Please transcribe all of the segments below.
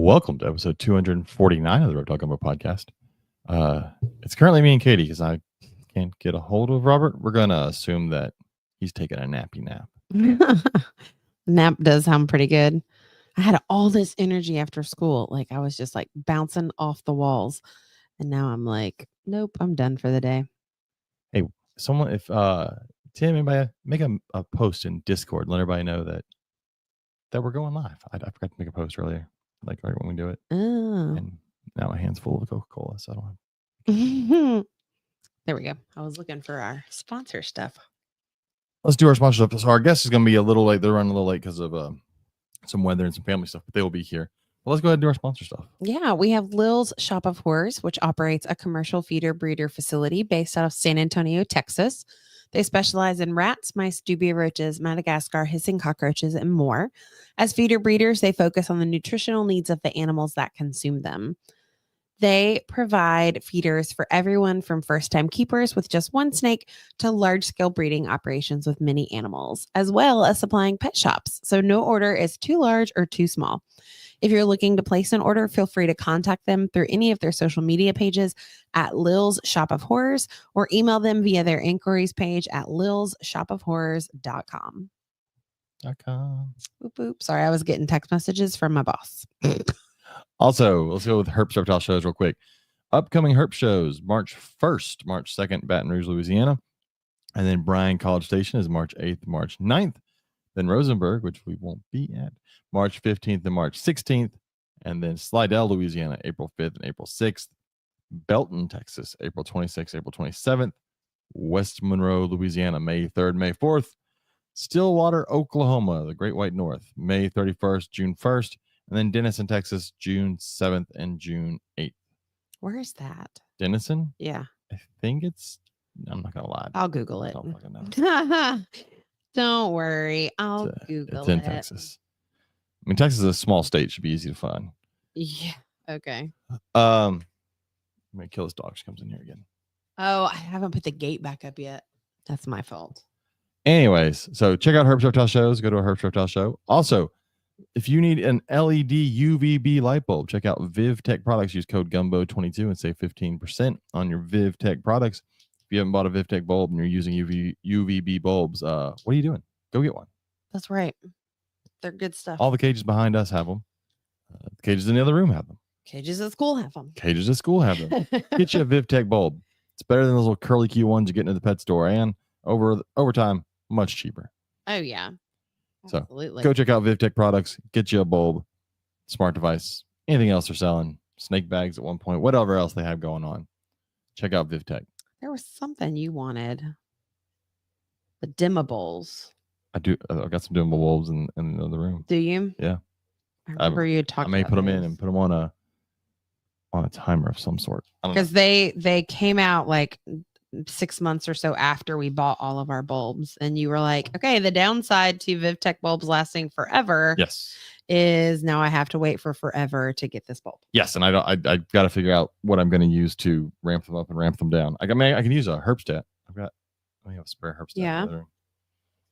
Welcome to episode 249 of the Reptile Gumbo podcast. It's currently me and Katie because I can't get a hold of Robert. We're going to assume that he's taking a nappy nap. Nap does sound pretty good. I had all this energy after school. Like I was just like bouncing off the walls. And now I'm like, nope, I'm done for the day. Hey, someone, if Tim, anybody make a post in Discord, let everybody know that we're going live. I forgot to make a post earlier, like right when we do it. Oh. And now my hand's full of Coca-Cola, so I don't have. There we go. I was looking for our sponsor stuff. Let's do our sponsor stuff. So our guest is going to be a little late. They're running a little late because of some weather and some family stuff, but they will be here. Well, let's go ahead and do our sponsor stuff. Yeah, we have Lil's Shop of Horrors, which operates a commercial feeder breeder facility based out of San Antonio, Texas. They specialize in rats, mice, dubia roaches, Madagascar hissing cockroaches, and more. As feeder breeders, they focus on the nutritional needs of the animals that consume them. They provide feeders for everyone from first-time keepers with just one snake to large-scale breeding operations with many animals, as well as supplying pet shops. So no order is too large or too small. If you're looking to place an order, feel free to contact them through any of their social media pages at Lil's Shop of Horrors or email them via their inquiries page at lilsshopofhorrors.com. Boop, boop. Sorry, I was getting text messages from my boss. Also, let's go with Herp's Reptile shows real quick. Upcoming Herp shows, March 1st, March 2nd, Baton Rouge, Louisiana. And then Bryan College Station is March 8th, March 9th. Then Rosenberg, which we won't be at, March 15th and March 16th. And then Slidell, Louisiana, April 5th and April 6th. Belton, Texas, April 26th, April 27th. West Monroe, Louisiana, May 3rd, May 4th. Stillwater, Oklahoma, the Great White North, May 31st, June 1st. And then Denison, Texas, June 7th and June 8th. Where is that? Denison? Yeah. I think it's, I'm not going to lie. I'll Google it. I don't fucking know. Don't worry. I'll Google it. It's in Texas. I mean, Texas is a small state. Should be easy to find. Yeah. Okay. I'm going to kill this dog. She comes in here again. Oh, I haven't put the gate back up yet. That's my fault. Anyways, so check out Herb's Reptile shows. Go to a Herb's Reptile show. Also, if you need an LED UVB light bulb, check out VivTech products. Use code GUMBO22 and save 15% on your VivTech products. If you haven't bought a VivTech bulb and you're using UVB bulbs, what are you doing? Go get one. That's right. They're good stuff. All the cages behind us have them. The cages in the other room have them. Cages at school have them. Cages at school have them. Get you a VivTech bulb. It's better than those little curly Q ones you get into the pet store, and over time, much cheaper. Oh, yeah. Absolutely. So go check out VivTech products. Get you a bulb, smart device, anything else they're selling, snake bags at one point, whatever else they have going on. Check out VivTech. There was something you wanted. The dimmables. I do. I've got some dimmable bulbs in the other room. Do you? Yeah. I remember you talking. I may put them in and put them on a timer of some sort. Because they came out like 6 months or so after we bought all of our bulbs, and you were like, okay, the downside to VivTech bulbs lasting forever is now I have to wait for forever to get this bulb. Yes, and I got to figure out what I'm going to use to ramp them up and ramp them down. I can use a Herbstat. I have a spare Herbstat. Yeah.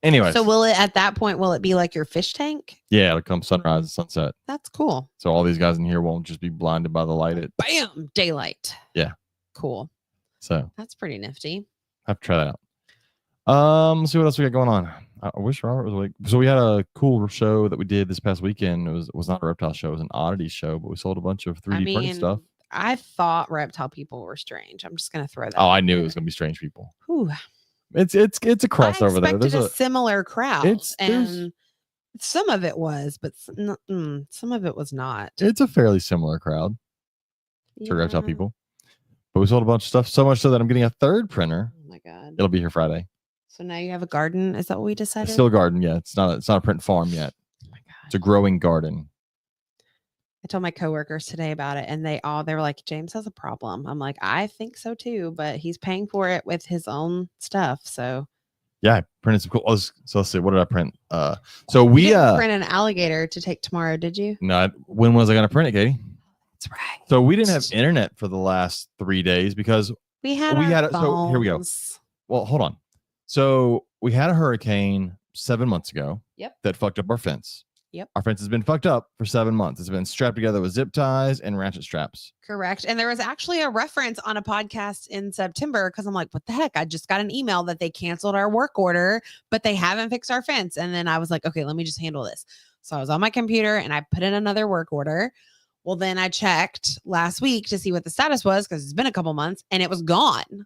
Anyway, so will it at that point be like your fish tank? Yeah, it'll come sunrise and sunset. That's cool. So all these guys in here won't just be blinded by the light. Bam, daylight. Yeah. Cool. So that's pretty nifty. I have to try that out. Let's see what else we got going on. I wish Robert was awake. So we had a cool show that we did this past weekend. It was not a reptile show, it was an oddity show, but we sold a bunch of 3D printed stuff. I thought reptile people were strange. I'm just gonna throw that. Oh, I knew it was gonna be strange people. Whew. It's a crossover there. There's a similar crowd, and some of it was, but some of it was not. It's a fairly similar crowd to reptile people. But we sold a bunch of stuff, so much so that I'm getting a third printer. Oh my god! It'll be here Friday. So now you have a garden. Is that what we decided? It's still a garden, yeah. It's not a print farm yet. Oh my god! It's a growing garden. I told my coworkers today about it, and they were like, "James has a problem." I'm like, "I think so too," but he's paying for it with his own stuff. So yeah, I printed some cool. So let's see, what did I print? So we didn't print an alligator to take tomorrow, did you? No. When was I going to print it, Katie? That's right. So we didn't have internet for the last 3 days because we had so here we go. Well, hold on. So we had a hurricane 7 months ago. Yep. That fucked up our fence. Yep. Our fence has been fucked up for 7 months. It's been strapped together with zip ties and ratchet straps. Correct. And there was actually a reference on a podcast in September because I'm like, what the heck? I just got an email that they canceled our work order, but they haven't fixed our fence. And then I was like, okay, let me just handle this. So I was on my computer and I put in another work order. Well, then I checked last week to see what the status was because it's been a couple months and it was gone.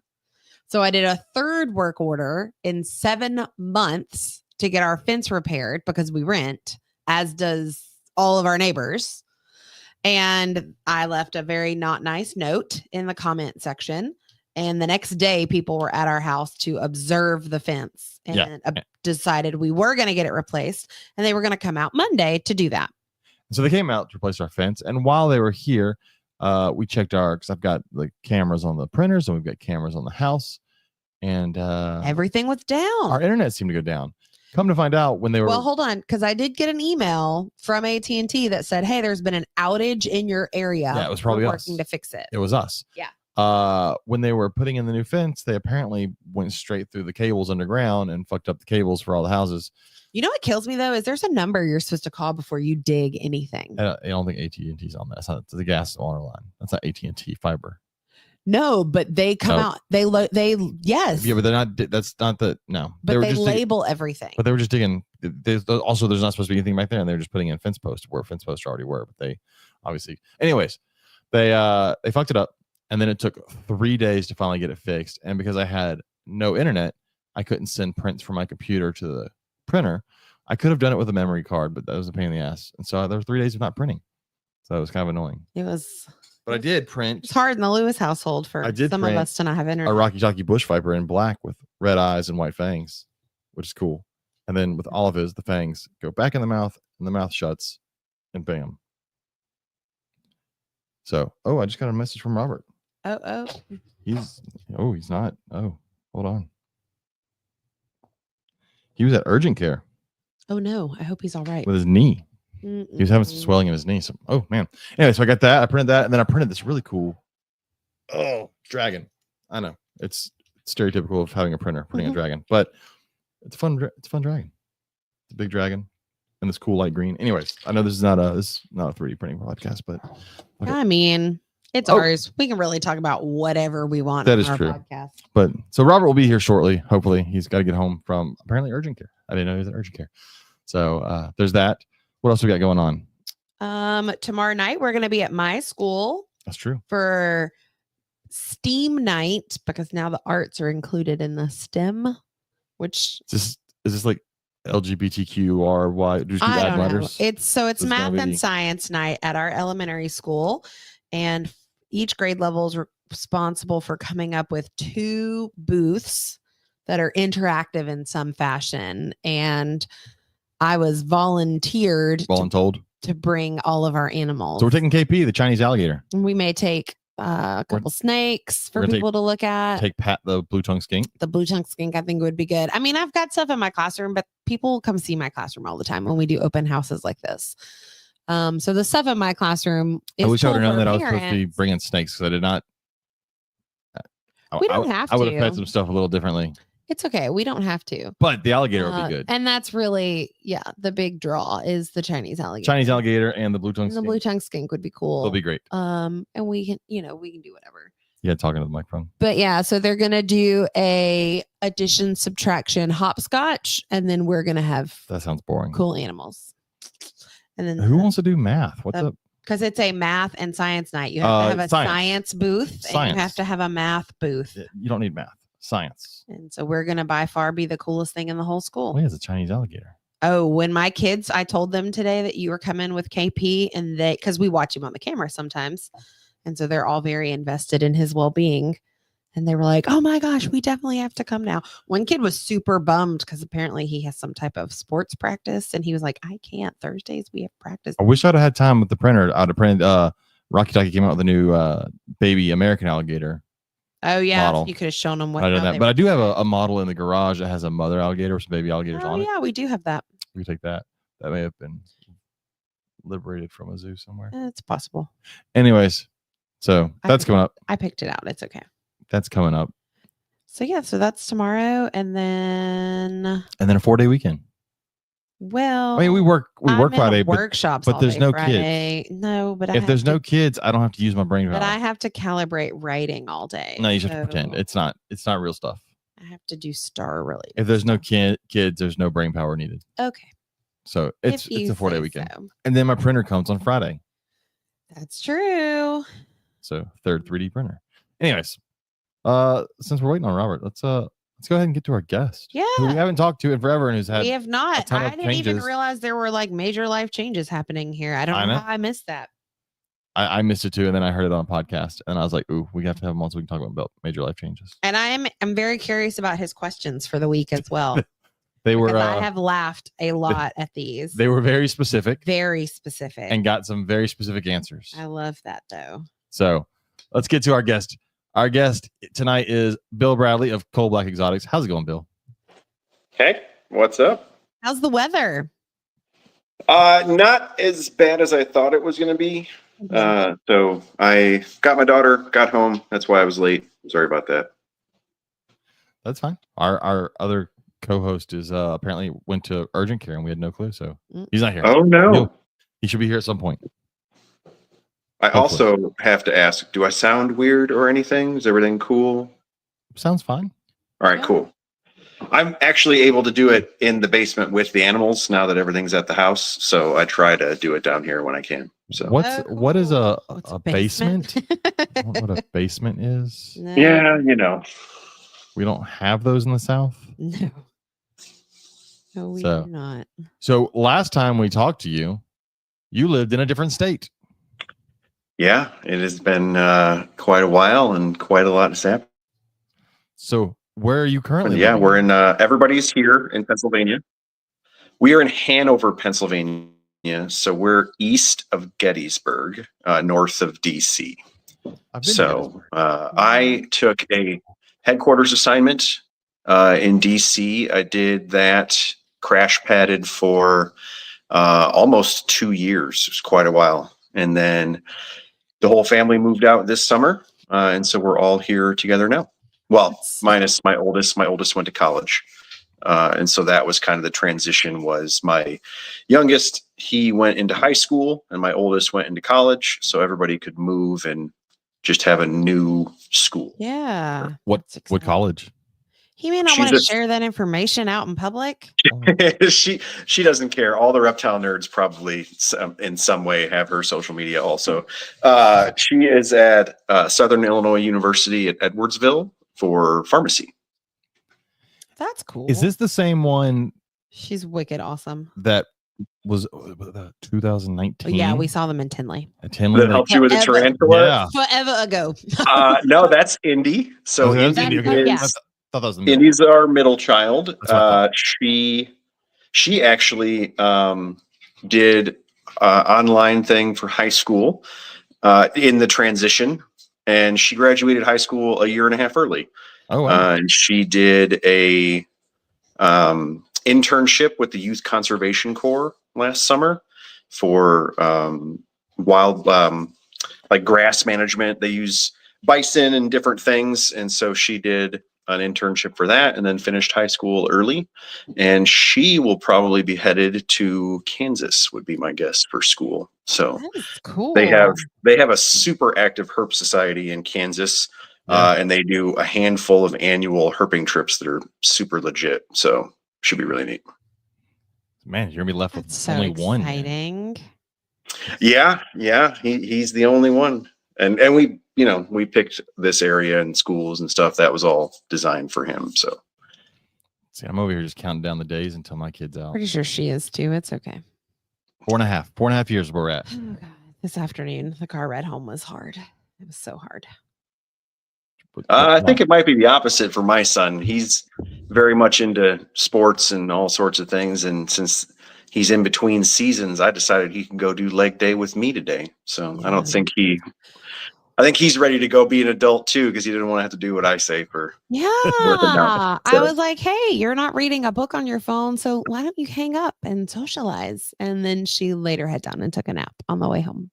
So I did a third work order in 7 months to get our fence repaired because we rent, as does all of our neighbors. And I left a very not nice note in the comment section. And the next day, people were at our house to observe the fence and decided we were going to get it replaced. And they were going to come out Monday to do that. So they came out to replace our fence. And while they were here, we checked because I've got like cameras on the printers and we've got cameras on the house. And everything was down. Our internet seemed to go down. Come to find out when they were. Well, hold on, because I did get an email from AT&T that said, "Hey, there's been an outage in your area. Yeah, it was probably working to fix it." It was us. Yeah. When they were putting in the new fence, they apparently went straight through the cables underground and fucked up the cables for all the houses. You know what kills me though is there's a number you're supposed to call before you dig anything. I don't think AT&T's on that. That's not the gas water line. That's not AT&T fiber. No, but they come out. They yes. Yeah, but they're not. That's not the no. But they label everything. But they were just digging. There's not supposed to be anything back there, and they're just putting in fence posts where fence posts already were. But they obviously, anyways, they fucked it up, and then it took 3 days to finally get it fixed. And because I had no internet, I couldn't send prints from my computer to the printer. I could have done it with a memory card, but that was a pain in the ass. And so there were 3 days of not printing. So it was kind of annoying. It was. But I did print. It's hard in the Lewis household for some of us to not have internet. A Rocky Talkie bush viper in black with red eyes and white fangs, which is cool. And then with all of the fangs go back in the mouth and the mouth shuts and bam. So, I just got a message from Robert. He's not. Oh, hold on. He was at urgent care. Oh no, I hope he's all right. With his knee. He was having some swelling in his knee. So, oh man. Anyway, so I got that. I printed that, and then I printed this really cool. Dragon. I know it's stereotypical of having a printer printing a dragon, but it's fun. It's a fun dragon. It's a big dragon, and this cool light green. Anyways, I know this is not a 3D printing podcast, but okay. I mean, it's ours. We can really talk about whatever we want. That is true. Podcast. But so Robert will be here shortly. Hopefully, he's got to get home from apparently urgent care. I didn't know he was at urgent care. So there's that. What else we got going on? Tomorrow night we're going to be at my school. That's true. For STEAM night because now the arts are included in the STEM, which is this like LGBTQRY? Do you add letters? It's math and science night at our elementary school, and each grade level is responsible for coming up with 2 booths that are interactive in some fashion. And I was volunteered to bring all of our animals. So we're taking KP, the Chinese alligator. And we may take a couple snakes for people to look at. Take Pat, the blue-tongue skink. The blue-tongue skink, I think, would be good. I mean, I've got stuff in my classroom, but people come see my classroom all the time when we do open houses like this. So the stuff in my classroom is I wish I would have known that parents. I was supposed to be bringing snakes because I did not. We don't have to. I would have had some stuff a little differently. It's okay. We don't have to. But the alligator would be good. And that's really, the big draw is the Chinese alligator. Chinese alligator and the blue-tongue skink. The blue-tongue skink would be cool. It'll be great. And we can do whatever. Yeah, talking to the microphone. But yeah, so they're going to do a addition, subtraction, hopscotch, and then we're going to have that sounds boring. Cool animals. And then who wants to do math? What's up? Because it's a math and science night. You have to have a science booth and you have to have a math booth. You don't need math. Science. And so we're going to by far be the coolest thing in the whole school. Oh, yeah, it's a Chinese alligator. Oh, when my kids, I told them today that you were coming with KP and because we watch him on the camera sometimes. And so they're all very invested in his well-being. And they were like, oh my gosh, we definitely have to come now. One kid was super bummed because apparently he has some type of sports practice. And he was like, I can't. Thursdays we have practice. I wish I'd have had time with the printer. I'd have printed, Rocky Talkie came out with a new baby American alligator. Oh, yeah. Model. You could have shown them what. But I do have a model in the garage that has a mother alligator with some baby alligators on it. Yeah, we do have that. We take that. That may have been liberated from a zoo somewhere. It's possible. Anyways, so that's coming up. I picked it out. It's okay. That's coming up. So, yeah. So that's tomorrow. And then a 4-day weekend. Well, I mean, we work I'm in Friday, workshops but all there's day no Friday. No, but I if have there's to, no kids, I don't have to use my brain but power. I have to calibrate writing all day. No, you just have to pretend. It's not real stuff. I have to do star related. If there's no kids, there's no brain power needed. Okay. So it's a 4-day weekend. So. And then my printer comes on Friday. That's true. So third 3D printer. Anyways, since we're waiting on Robert, let's go ahead and get to our guest. Yeah. Who we haven't talked to in forever and who's had we have not. a ton I of didn't even changes. realize there were like major life changes happening here. I don't know how I missed that. I missed it too, and then I heard it on a podcast, and I was like, "Ooh, we have to have him on so we can talk about major life changes." And I'm very curious about his questions for the week as well. They were. I have laughed a lot at these. They were very specific, and got some very specific answers. I love that though. So let's get to our guest. Our guest tonight is Bill Bradley of Coal Black Exotics. How's it going, Bill? Hey, what's up? How's the weather? Not as bad as I thought it was going to be. So I got my daughter, got home. That's why I was late. Sorry about that. That's fine. Our other co-host is apparently went to urgent care and we had no clue. So he's not here. Oh no. He should be here at some point. I also have to ask, do I sound weird or anything? Is everything cool? Sounds fine. All right, cool. I'm actually able to do it in the basement with the animals now that everything's at the house. So I try to do it down here when I can. So what is a basement? I don't know what a basement is. No. Yeah, you know. We don't have those in the South. No, we do not. So last time we talked to you, you lived in a different state. Yeah, it has been quite a while and quite a lot has happened. So where are you currently Yeah, living? we're in, everybody's here in Pennsylvania. We are in Hanover, Pennsylvania. So we're east of Gettysburg, north of DC. So I took a headquarters assignment in DC. I did that, crash padded for almost 2 years. It was quite a while. And then the whole family moved out this summer. And so we're all here together now. Well, minus my oldest. My oldest went to college. And so that was kind of the transition. Was my youngest, he went into high school and my oldest went into college. So everybody could move and just have a new school. Yeah. What college? He may not want to share that information out in public. She doesn't care. All the reptile nerds probably in some way have her social media also. She is at Southern Illinois University at Edwardsville for pharmacy. That's cool. Is this the same one? She's wicked awesome. That was 2019. Yeah, we saw them in Tinley. That helped you with a tarantula? Yeah. Forever ago. No, that's Indy. So Indy's our middle child. She actually did online thing for high school in the transition, and she graduated high school a year and a half early. Oh, wow. And she did a internship with the Youth Conservation Corps last summer for wild, like grass management. They use bison and different things. And so she did an internship for that and then finished high school early. And she will probably be headed to Kansas, would be my guess, for school. So cool. They have a super active herp society in Kansas. And they do a handful of annual herping trips that are super legit. So should be really neat. Man, you're gonna be left with so only exciting. one. Yeah. He's the only one. And we picked this area and schools and stuff. That was all designed for him. So see, I'm over here just counting down the days until my kid's out. Pretty sure she is too. It's okay. 4.5 years where we're at. Oh God. This afternoon, the car ride home was hard. It was so hard. I think it might be the opposite for my son. He's very much into sports and all sorts of things. And since he's in between seasons, I decided he can go do leg day with me today. So I don't think I think he's ready to go be an adult too, because he didn't want to have to do what I say for. Yeah. I was like, hey, you're not reading a book on your phone. So why don't you hang up and socialize? And then she laid her head down and took a nap on the way home.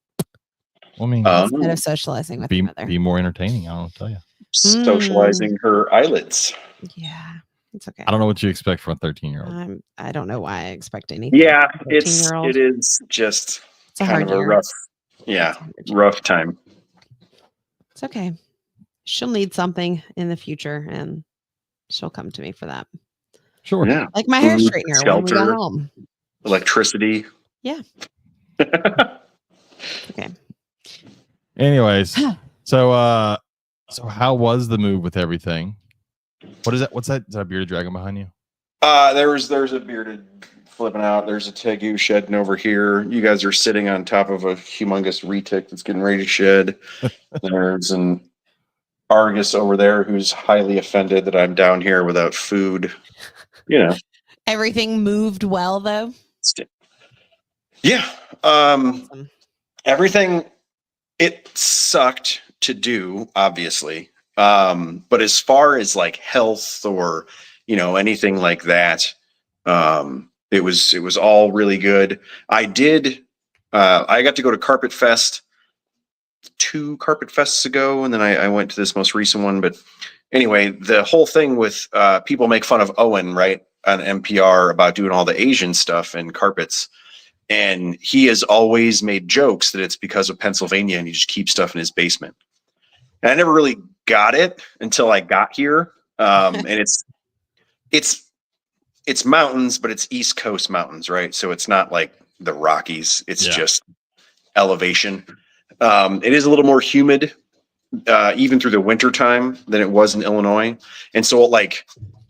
Well, I mean, instead of socializing with her mother. Be more entertaining. I don't tell you. Socializing her eyelids. Yeah. It's okay. I don't know what you expect from a 13-year-old. I don't know why I expect anything. Yeah, it 13-year-old. is just It's a kind hard of a year. rough, It's a hard year. rough time. It's okay. She'll need something in the future, and she'll come to me for that. Sure. Yeah. Like my hair Food, straightener when we got shelter, home. electricity. Yeah. Okay. Anyways, so how was the move with everything? What is that? What's that? Is that a bearded dragon behind you? There's a bearded flipping out. There's a tegu shedding over here. You guys are sitting on top of a humongous retic that's getting ready to shed. There's an Argus over there who's highly offended that I'm down here without food. You know. Everything moved well though. Yeah. Awesome. Everything, it sucked to do, obviously. But as far as like health or, anything like that, it was all really good. I got to go to Carpet Fest 2 Carpet Fests ago, and then I went to this most recent one. But anyway, the whole thing with people make fun of Owen, right, on NPR about doing all the Asian stuff and carpets. And he has always made jokes that it's because of Pennsylvania and he just keeps stuff in his basement. And I never really got it until I got here. And it's mountains, but it's East Coast mountains, right? So it's not like the Rockies. It's just elevation. It is a little more humid, even through the winter time than it was in Illinois. And so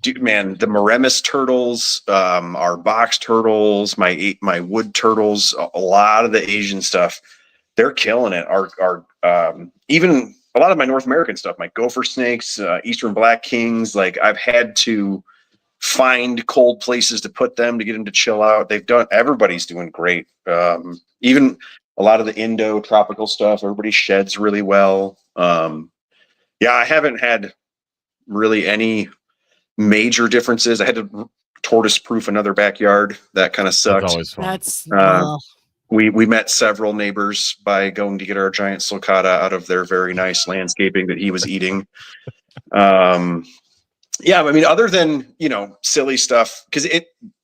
dude, man, the Maremis turtles, our box turtles, my wood turtles, a lot of the Asian stuff, they're killing it. Our even a lot of my North American stuff, my gopher snakes, Eastern black kings, like I've had to find cold places to put them to get them to chill out. Everybody's doing great. Even a lot of the Indo tropical stuff, everybody sheds really well. I haven't had really any major differences. I had to tortoise proof another backyard. That kind of sucked. That's always fun. That's we met several neighbors by going to get our giant sulcata out of their very nice landscaping that he was eating. I mean, other than, silly stuff, because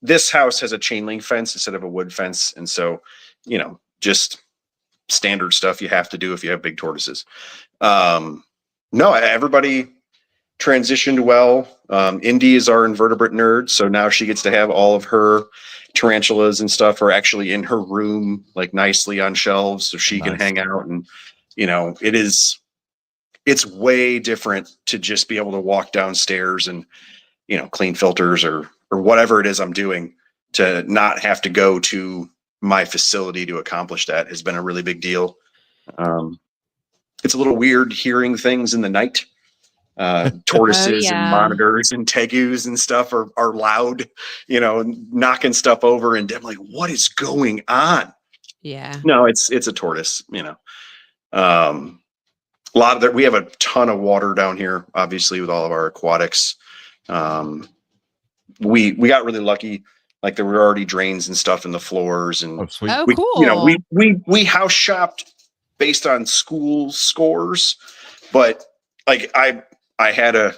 this house has a chain link fence instead of a wood fence. And so, just standard stuff you have to do if you have big tortoises. No, everybody transitioned well. Indy is our invertebrate nerd, so now she gets to have all of her tarantulas and stuff are actually in her room, like nicely on shelves, so she can hang out. And it's way different to just be able to walk downstairs and clean filters or whatever it is I'm doing, to not have to go to my facility to accomplish that has been a really big deal. It's a little weird hearing things in the night. Tortoises and monitors and tegus and stuff are loud, knocking stuff over, and I'm like, what is going on? Yeah. No, it's a tortoise, a lot of that. We have a ton of water down here, obviously, with all of our aquatics. We got really lucky. Like, there were already drains and stuff in the floors, and sweet. Cool. We house shopped based on school scores, but like I had a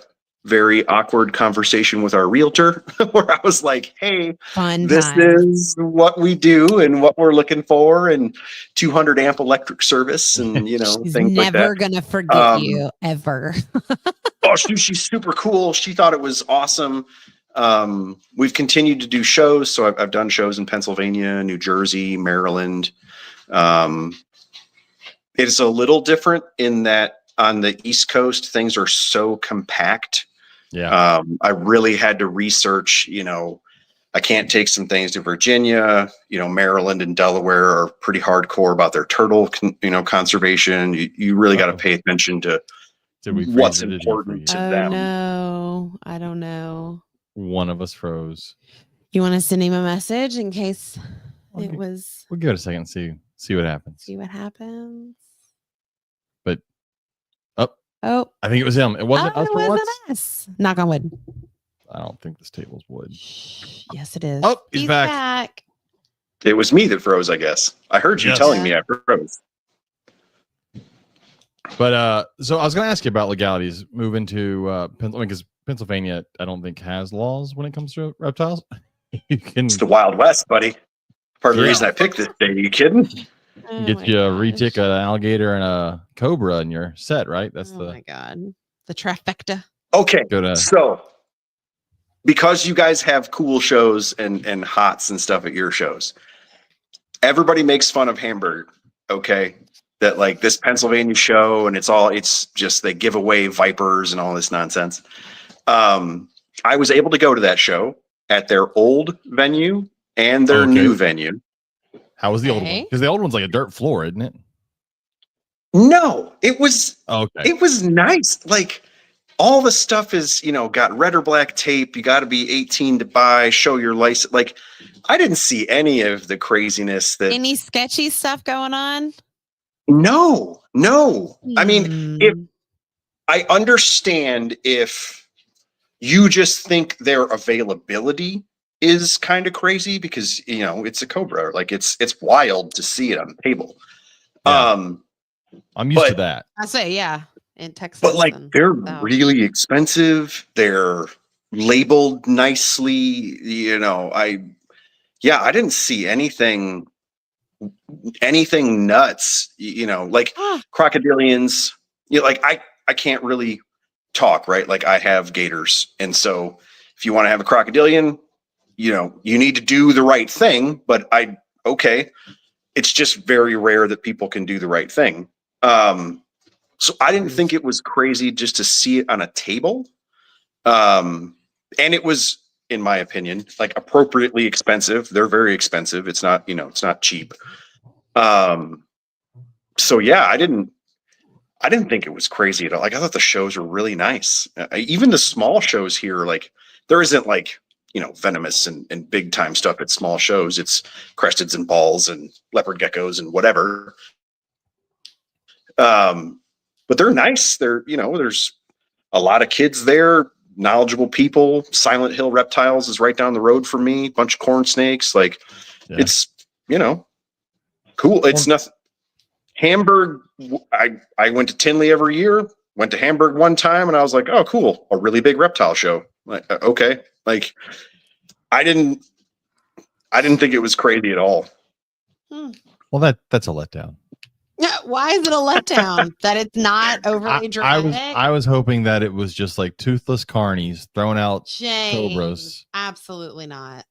very awkward conversation with our realtor where I was like, hey, this is what we do and what we're looking for, and 200 amp electric service, and She's things like that. Never gonna forget you ever. She's super cool. She thought it was awesome. We've continued to do shows. So I've done shows in Pennsylvania, New Jersey, Maryland. It's a little different in that on the East Coast, things are so compact. Yeah. I really had to research, I can't take some things to Virginia, Maryland and Delaware are pretty hardcore about their turtle, conservation. You really got to pay attention to what's important to them. No, I don't know. One of us froze. You want to send him a message in case it was? We'll give it a second. See what happens. See what happens. But oh, I think it was him. It wasn't us. It wasn't us. Knock on wood. I don't think this table's wood. Yes, it is. Oh, he's back. It was me that froze, I guess. I heard you telling me I froze. But so I was going to ask you about legalities moving to Pennsylvania, because Pennsylvania, I don't think has laws when it comes to reptiles. You can It's the Wild West, buddy. Part of the Yeah. reason I picked this day. Are you kidding? Oh get my you a gosh. retic, an alligator, and a cobra, and you're set, right? That's Oh the my god, the trifecta. Okay, go to. so because you guys have cool shows and hots and stuff at your shows, everybody makes fun of Hamburg. Okay, that like this Pennsylvania show, and it's just they give away vipers and all this nonsense. I was able to go to that show at their old venue and their Okay. new venue. How was the old one? Okay. Because the old one's like a dirt floor, isn't it? No, it was Okay. it was nice. Like all the stuff is, got red or black tape. You got to be 18 to buy, show your license. Like I didn't see any of the craziness that. Any sketchy stuff going on? No. I mean, if Hmm. I understand if you just think their availability is kind of crazy because, it's a cobra. Like it's wild to see it on the table. Yeah. I'm used to but- that. I say, yeah, in Texas. But like and they're South. really expensive. They're labeled nicely. I didn't see anything nuts. Like Ah, crocodilians. Like I can't really talk, right? Like I have gators, and so if you want to have a crocodilian, you need to do the right thing. But it's just very rare that people can do the right thing. So I didn't think it was crazy just to see it on a table. And it was, in my opinion, like appropriately expensive. They're very expensive. It's not, it's not cheap. So yeah, I didn't think it was crazy at all. Like I thought the shows were really nice. Even the small shows here, like there isn't like, venomous and big time stuff at small shows. It's cresteds and balls and leopard geckos and whatever. But they're nice. There's a lot of kids there, knowledgeable people. Silent Hill Reptiles is right down the road from me. Bunch of corn snakes. Like it's, cool. It's nothing. Hamburg. I went to Tinley every year. Went to Hamburg one time, and I was like, oh, cool, a really big reptile show. Like, okay, like I didn't think it was crazy at all. Well, that's a letdown. yeah, why is it a letdown that it's not overly dramatic? I was hoping that it was just like toothless carnies throwing out James, cobras. absolutely not.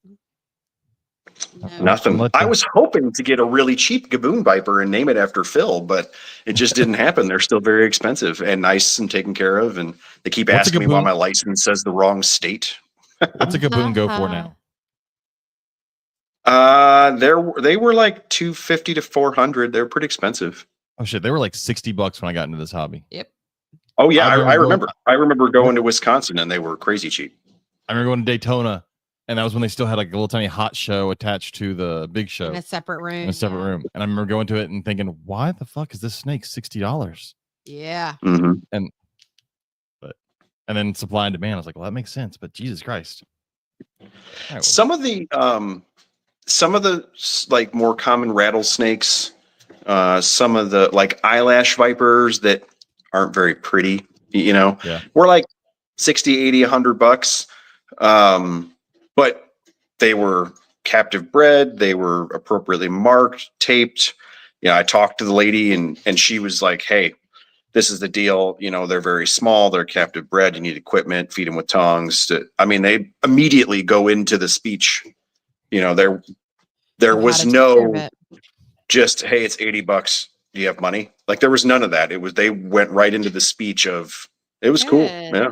No. Nothing. I was hoping to get a really cheap Gaboon Viper and name it after Phil, but it just didn't happen. They're still very expensive and nice and taken care of, and they keep What's a asking me why Gaboon? my license says the wrong state. What's a Gaboon go for now? They were like $250 to $400. They're pretty expensive. Oh shit, they were like $60 when I got into this hobby. Yep. Oh yeah, I I remember remember. I remember going to Wisconsin and they were crazy cheap. I remember going to Daytona, and that was when they still had like a little tiny hot show attached to the big show In a separate room. in a separate room. And I remember going to it and thinking, why the fuck is this snake $60? Yeah. Mm-hmm. And then supply and demand. I was like, well, that makes sense, but Jesus Christ. All right, well, Some of the like more common rattlesnakes, some of the like eyelash vipers that aren't very pretty, Yeah. were like 60, 80, $100. But they were captive bred. They were appropriately marked, taped. I talked to the lady and she was like, hey, this is the deal. They're very small. They're captive bred. You need equipment, feed them with tongs. They immediately go into the speech. There Of was how to take care of no it. just, hey, it's $80. Do you have money? Like there was none of that. They went right into the speech of, it was cool. Good. Yeah.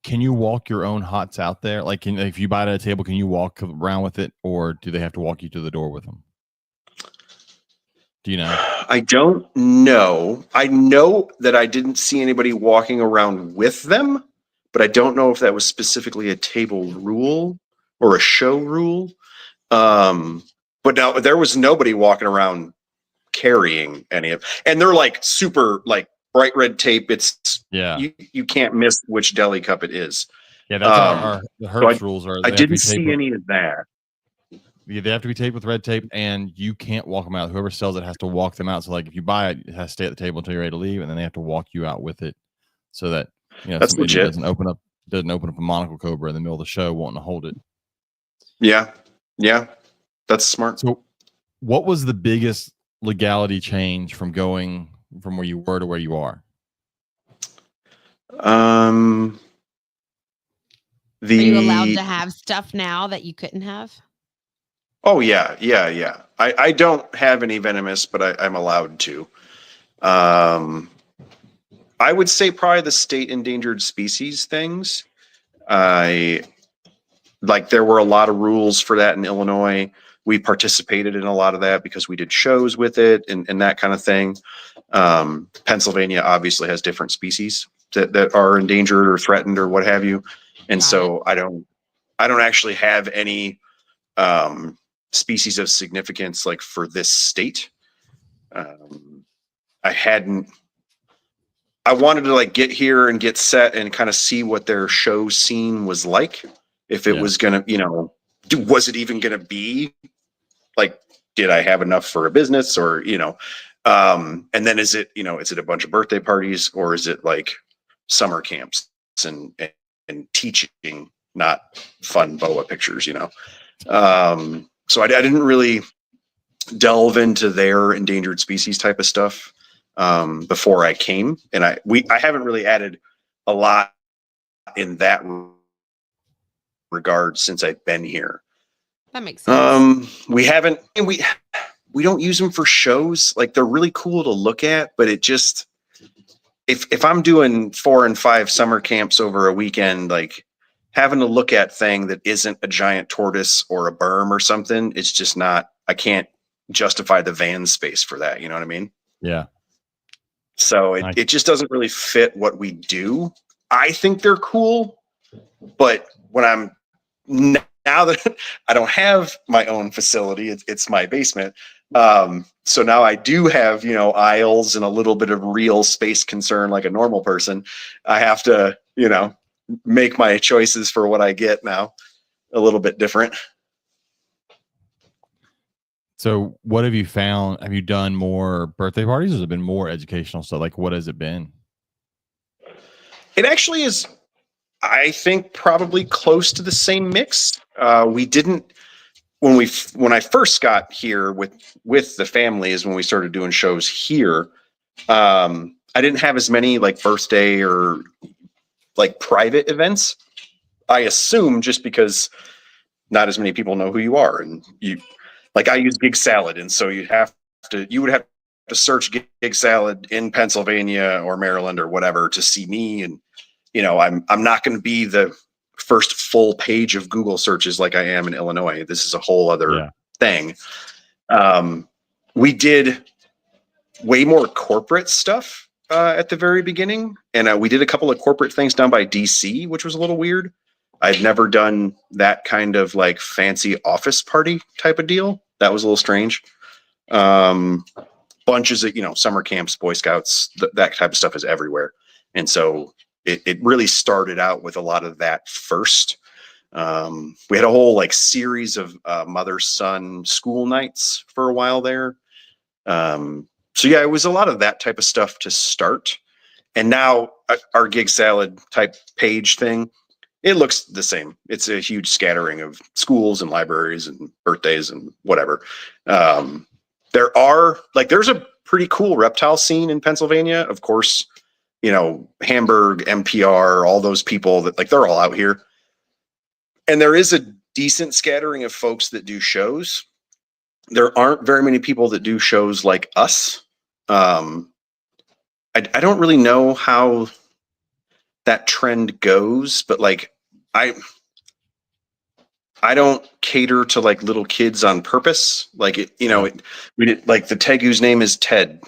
Can you walk your own hots out there? Like, if you buy it at a table, can you walk around with it, or do they have to walk you to the door with them? Do you know? I don't know. I know that I didn't see anybody walking around with them, but I don't know if that was specifically a table rule or a show rule. But no, there was nobody walking around carrying any of, and they're like super like bright red tape. It's Yeah. you can't miss which deli cup it is. Yeah, that's the Herbst rules are. I didn't see any of that. They have to be taped with red tape, and you can't walk them out. Whoever sells it has to walk them out. So, like, if you buy it, it has to stay at the table until you're ready to leave, and then they have to walk you out with it, so that That's some idiot legit. doesn't open up a monocle cobra in the middle of the show wanting to hold it. Yeah. That's smart. So what was the biggest legality change from going from where you were to where you are? Are you allowed to have stuff now that you couldn't have? Oh yeah. I don't have any venomous, but I'm allowed to. I would say probably the state endangered species things. There were a lot of rules for that in Illinois. We participated in a lot of that because we did shows with it and that kind of thing. Pennsylvania obviously has different species that are endangered or threatened or what have you. And so I don't actually have any species of significance like for this state. I wanted to like get here and get set and kind of see what their show scene was like. If it was gonna, was it even gonna be like, did I have enough for a business or, and then is it a bunch of birthday parties or is it like summer camps and teaching, not fun boa pictures, so I didn't really delve into their endangered species type of stuff before I came, and I haven't really added a lot in that regard since I've been here. That makes sense. We haven't, and we don't use them for shows. Like they're really cool to look at, but it just if I'm doing 4 and 5 summer camps over a weekend, like having to look at thing that isn't a giant tortoise or a berm or something, it's just not. I can't justify the van space for that. You know what I mean? Yeah. So it just doesn't really fit what we do. I think they're cool, but when I'm now that I don't have my own facility, it's my basement. So now I do have, aisles and a little bit of real space concern like a normal person. I have to, make my choices for what I get now a little bit different. So what have you found? Have you done more birthday parties or has it been more educational stuff? Like what has it been? It actually is, I think, probably close to the same mix. We didn't when I first got here with the family is when we started doing shows here. I didn't have as many like birthday or like private events. I assume just because not as many people know who you are, and you like I use Gig Salad, and so you would have to search Gig Salad in Pennsylvania or Maryland or whatever to see me, and I'm not going to be the first full page of Google searches like I am in Illinois. This is a whole other thing. We did way more corporate stuff at the very beginning, and we did a couple of corporate things down by DC, which was a little weird. I've never done that kind of like fancy office party type of deal. That was a little strange. Bunches of summer camps, Boy Scouts, that type of stuff is everywhere, and so it really started out with a lot of that first. We had a whole like series of mother-son school nights for a while there. So yeah, it was a lot of that type of stuff to start. And now our Gig Salad type page thing, it looks the same. It's a huge scattering of schools and libraries and birthdays and whatever. There's a pretty cool reptile scene in Pennsylvania. Of course, Hamburg, NPR, all those people that they're all out here. And there is a decent scattering of folks that do shows. There aren't very many people that do shows like us. I don't really know how that trend goes, but I don't cater to like little kids on purpose. We did like the tegu's name is Ted.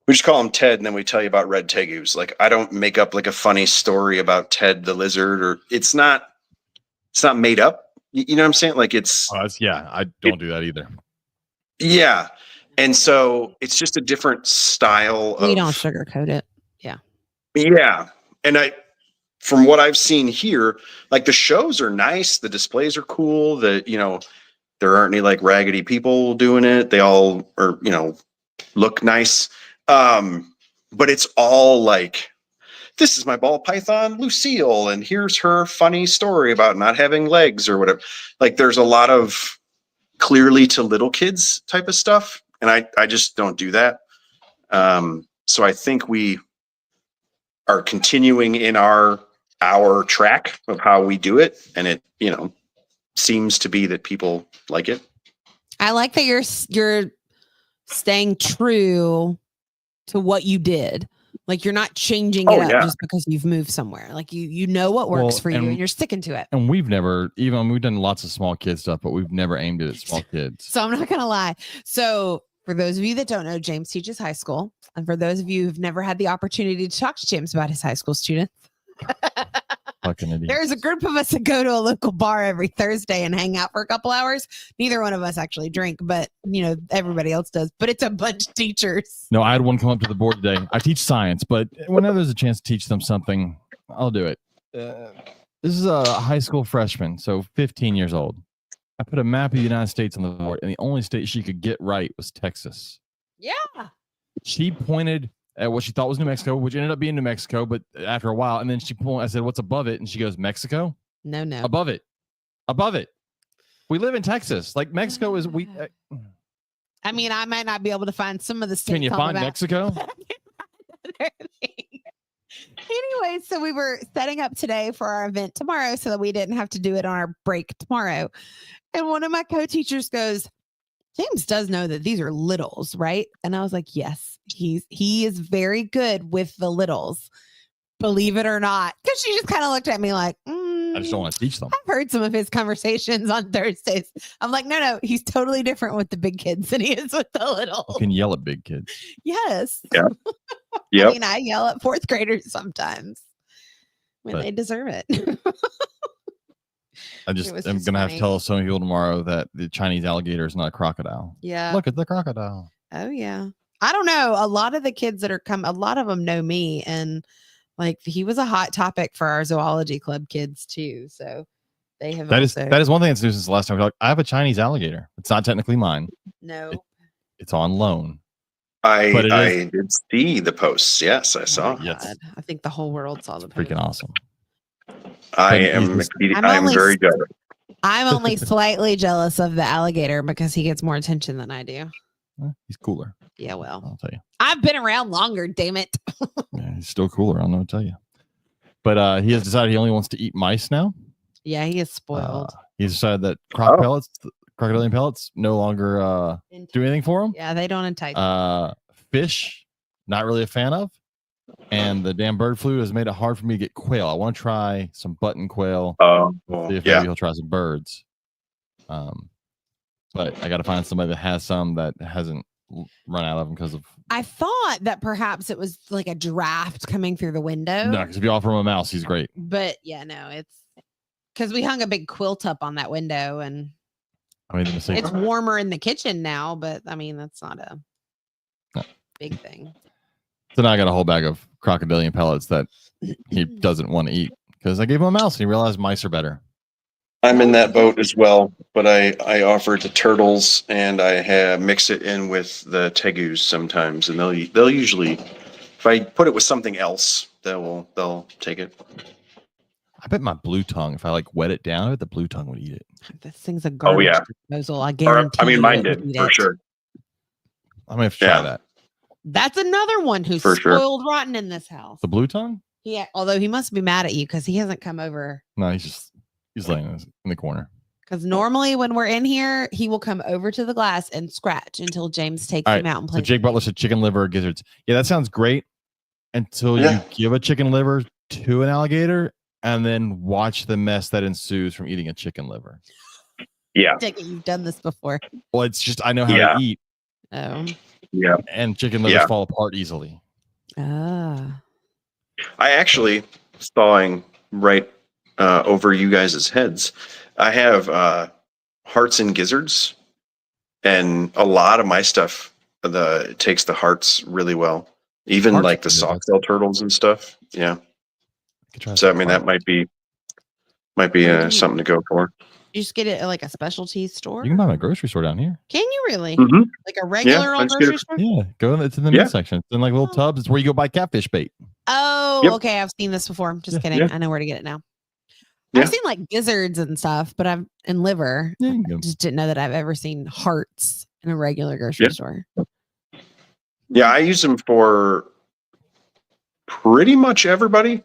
We just call him Ted, and then we tell you about red tegus. Like I don't make up like a funny story about Ted the lizard, or it's not made up. You know what I'm saying? Like I don't do that either. Yeah. And so it's just a different style. We don't sugarcoat it. Yeah. Yeah. And from what I've seen here, like the shows are nice. The displays are cool. There aren't any like raggedy people doing it. They all are, look nice. But it's all like, this is my ball python, Lucille, and here's her funny story about not having legs or whatever. Like there's a lot of clearly to little kids type of stuff. And I just don't do that. So I think we are continuing in our track of how we do it. And it, seems to be that people like it. I like that you're staying true to what you did. Like you're not changing it up just because you've moved somewhere. Like you know what works for you and you're sticking to it. And we've never, we've done lots of small kid stuff, but we've never aimed it at small kids. So I'm not going to lie. So for those of you that don't know, James teaches high school. And for those of you who've never had the opportunity to talk to James about his high school students, there's a group of us that go to a local bar every Thursday and hang out for a couple hours. Neither one of us actually drink, but everybody else does. But it's a bunch of teachers. No, I had one come up to the board today. I teach science, but whenever there's a chance to teach them something, I'll do it. This is a high school freshman, so 15 years old. I put a map of the United States on the board, and the only state she could get right was Texas. Yeah. She pointed at what she thought was New Mexico, which ended up being New Mexico, but after a while, and then I said, what's above it? And she goes, Mexico? No. Above it. We live in Texas. Like Mexico is, I mean, I might not be able to find some of the states. Can you find Mexico? Anyway, so we were setting up today for our event tomorrow so that we didn't have to do it on our break tomorrow. And one of my co-teachers goes, James does know that these are littles, right? And I was like, yes, he is very good with the littles, believe it or not. Because she just kind of looked at me like, I just don't want to teach them. I've heard some of his conversations on Thursdays. I'm like, no, he's totally different with the big kids than he is with the little. You can yell at big kids. Yes. Yeah. Yep. I mean, I yell at fourth graders sometimes when they deserve it. I'm going to have to tell so many people tomorrow that the Chinese alligator is not a crocodile. Yeah. Look at the crocodile. Oh, yeah. I don't know. A lot of the kids that a lot of them know me. And like, he was a hot topic for our zoology club kids too. So they have. That is one thing that's new since the last time. I have a Chinese alligator. It's not technically mine. No. It's on loan. I did see the posts. Yes, I saw. Yes. I think the whole world saw the post. Freaking awesome. I'm very jealous. I'm only slightly jealous of the alligator because he gets more attention than I do. He's cooler. Yeah, well, I'll tell you. I've been around longer, damn it. Yeah, he's still cooler. I don't know what to tell you. But he has decided he only wants to eat mice now. Yeah, he is spoiled. He's decided that crocodilian pellets no longer do anything for him. Yeah, they don't entice. Fish, not really a fan of. And the damn bird flu has made it hard for me to get quail. I want to try some button quail. See if maybe he'll try some birds. But I got to find somebody that has some that hasn't run out of them because of. I thought that perhaps it was like a draft coming through the window. No, because if you offer him a mouse, he's great. But yeah, no, it's because we hung a big quilt up on that window, and I made the mistake. It's warmer in the kitchen now. But I mean, that's not a big thing. So now I got a whole bag of crocodilian pellets that he doesn't want to eat because I gave him a mouse and he realized mice are better. I'm in that boat as well, but I offer it to turtles and I mix it in with the tegus sometimes, and they'll usually, if I put it with something else, they'll take it. I bet my blue tongue, if I wet it down, I bet the blue tongue would eat it. This thing's a garbage disposal. I guarantee. Mine did for sure. I'm gonna have to try that. That's another one who's spoiled rotten in this house. The blue tongue? Yeah, although he must be mad at you because he hasn't come over. No, he's laying in the corner. Because normally when we're in here, he will come over to the glass and scratch until James takes him out and plays. So Jake Butler said chicken liver or gizzards. Yeah, that sounds great until you give a chicken liver to an alligator and then watch the mess that ensues from eating a chicken liver. Yeah. You've done this before. Well, it's just I know how to eat. Oh. Yeah. And chicken livers fall apart easily. Ah. I actually sawing right over you guys' heads. I have hearts and gizzards, and a lot of my stuff it takes the hearts really well. Even hearts, like the soft-shell turtles and stuff. Yeah. So I mean that might be something to go for. You just get it at like a specialty store? You can buy them at a grocery store down here. Can you really? Mm-hmm. Like a regular old grocery store? Yeah, go. It's in the meat section. It's in like little tubs. It's where you go buy catfish bait. Oh, Yep. okay. I've seen this before. I'm just Yeah, kidding. yeah. I know where to get it now. Yeah. I've seen like gizzards and stuff, but and liver. Yeah, I you can go. just didn't know that I've ever seen hearts in a regular grocery Yeah. store. Yeah, I use them for pretty much everybody.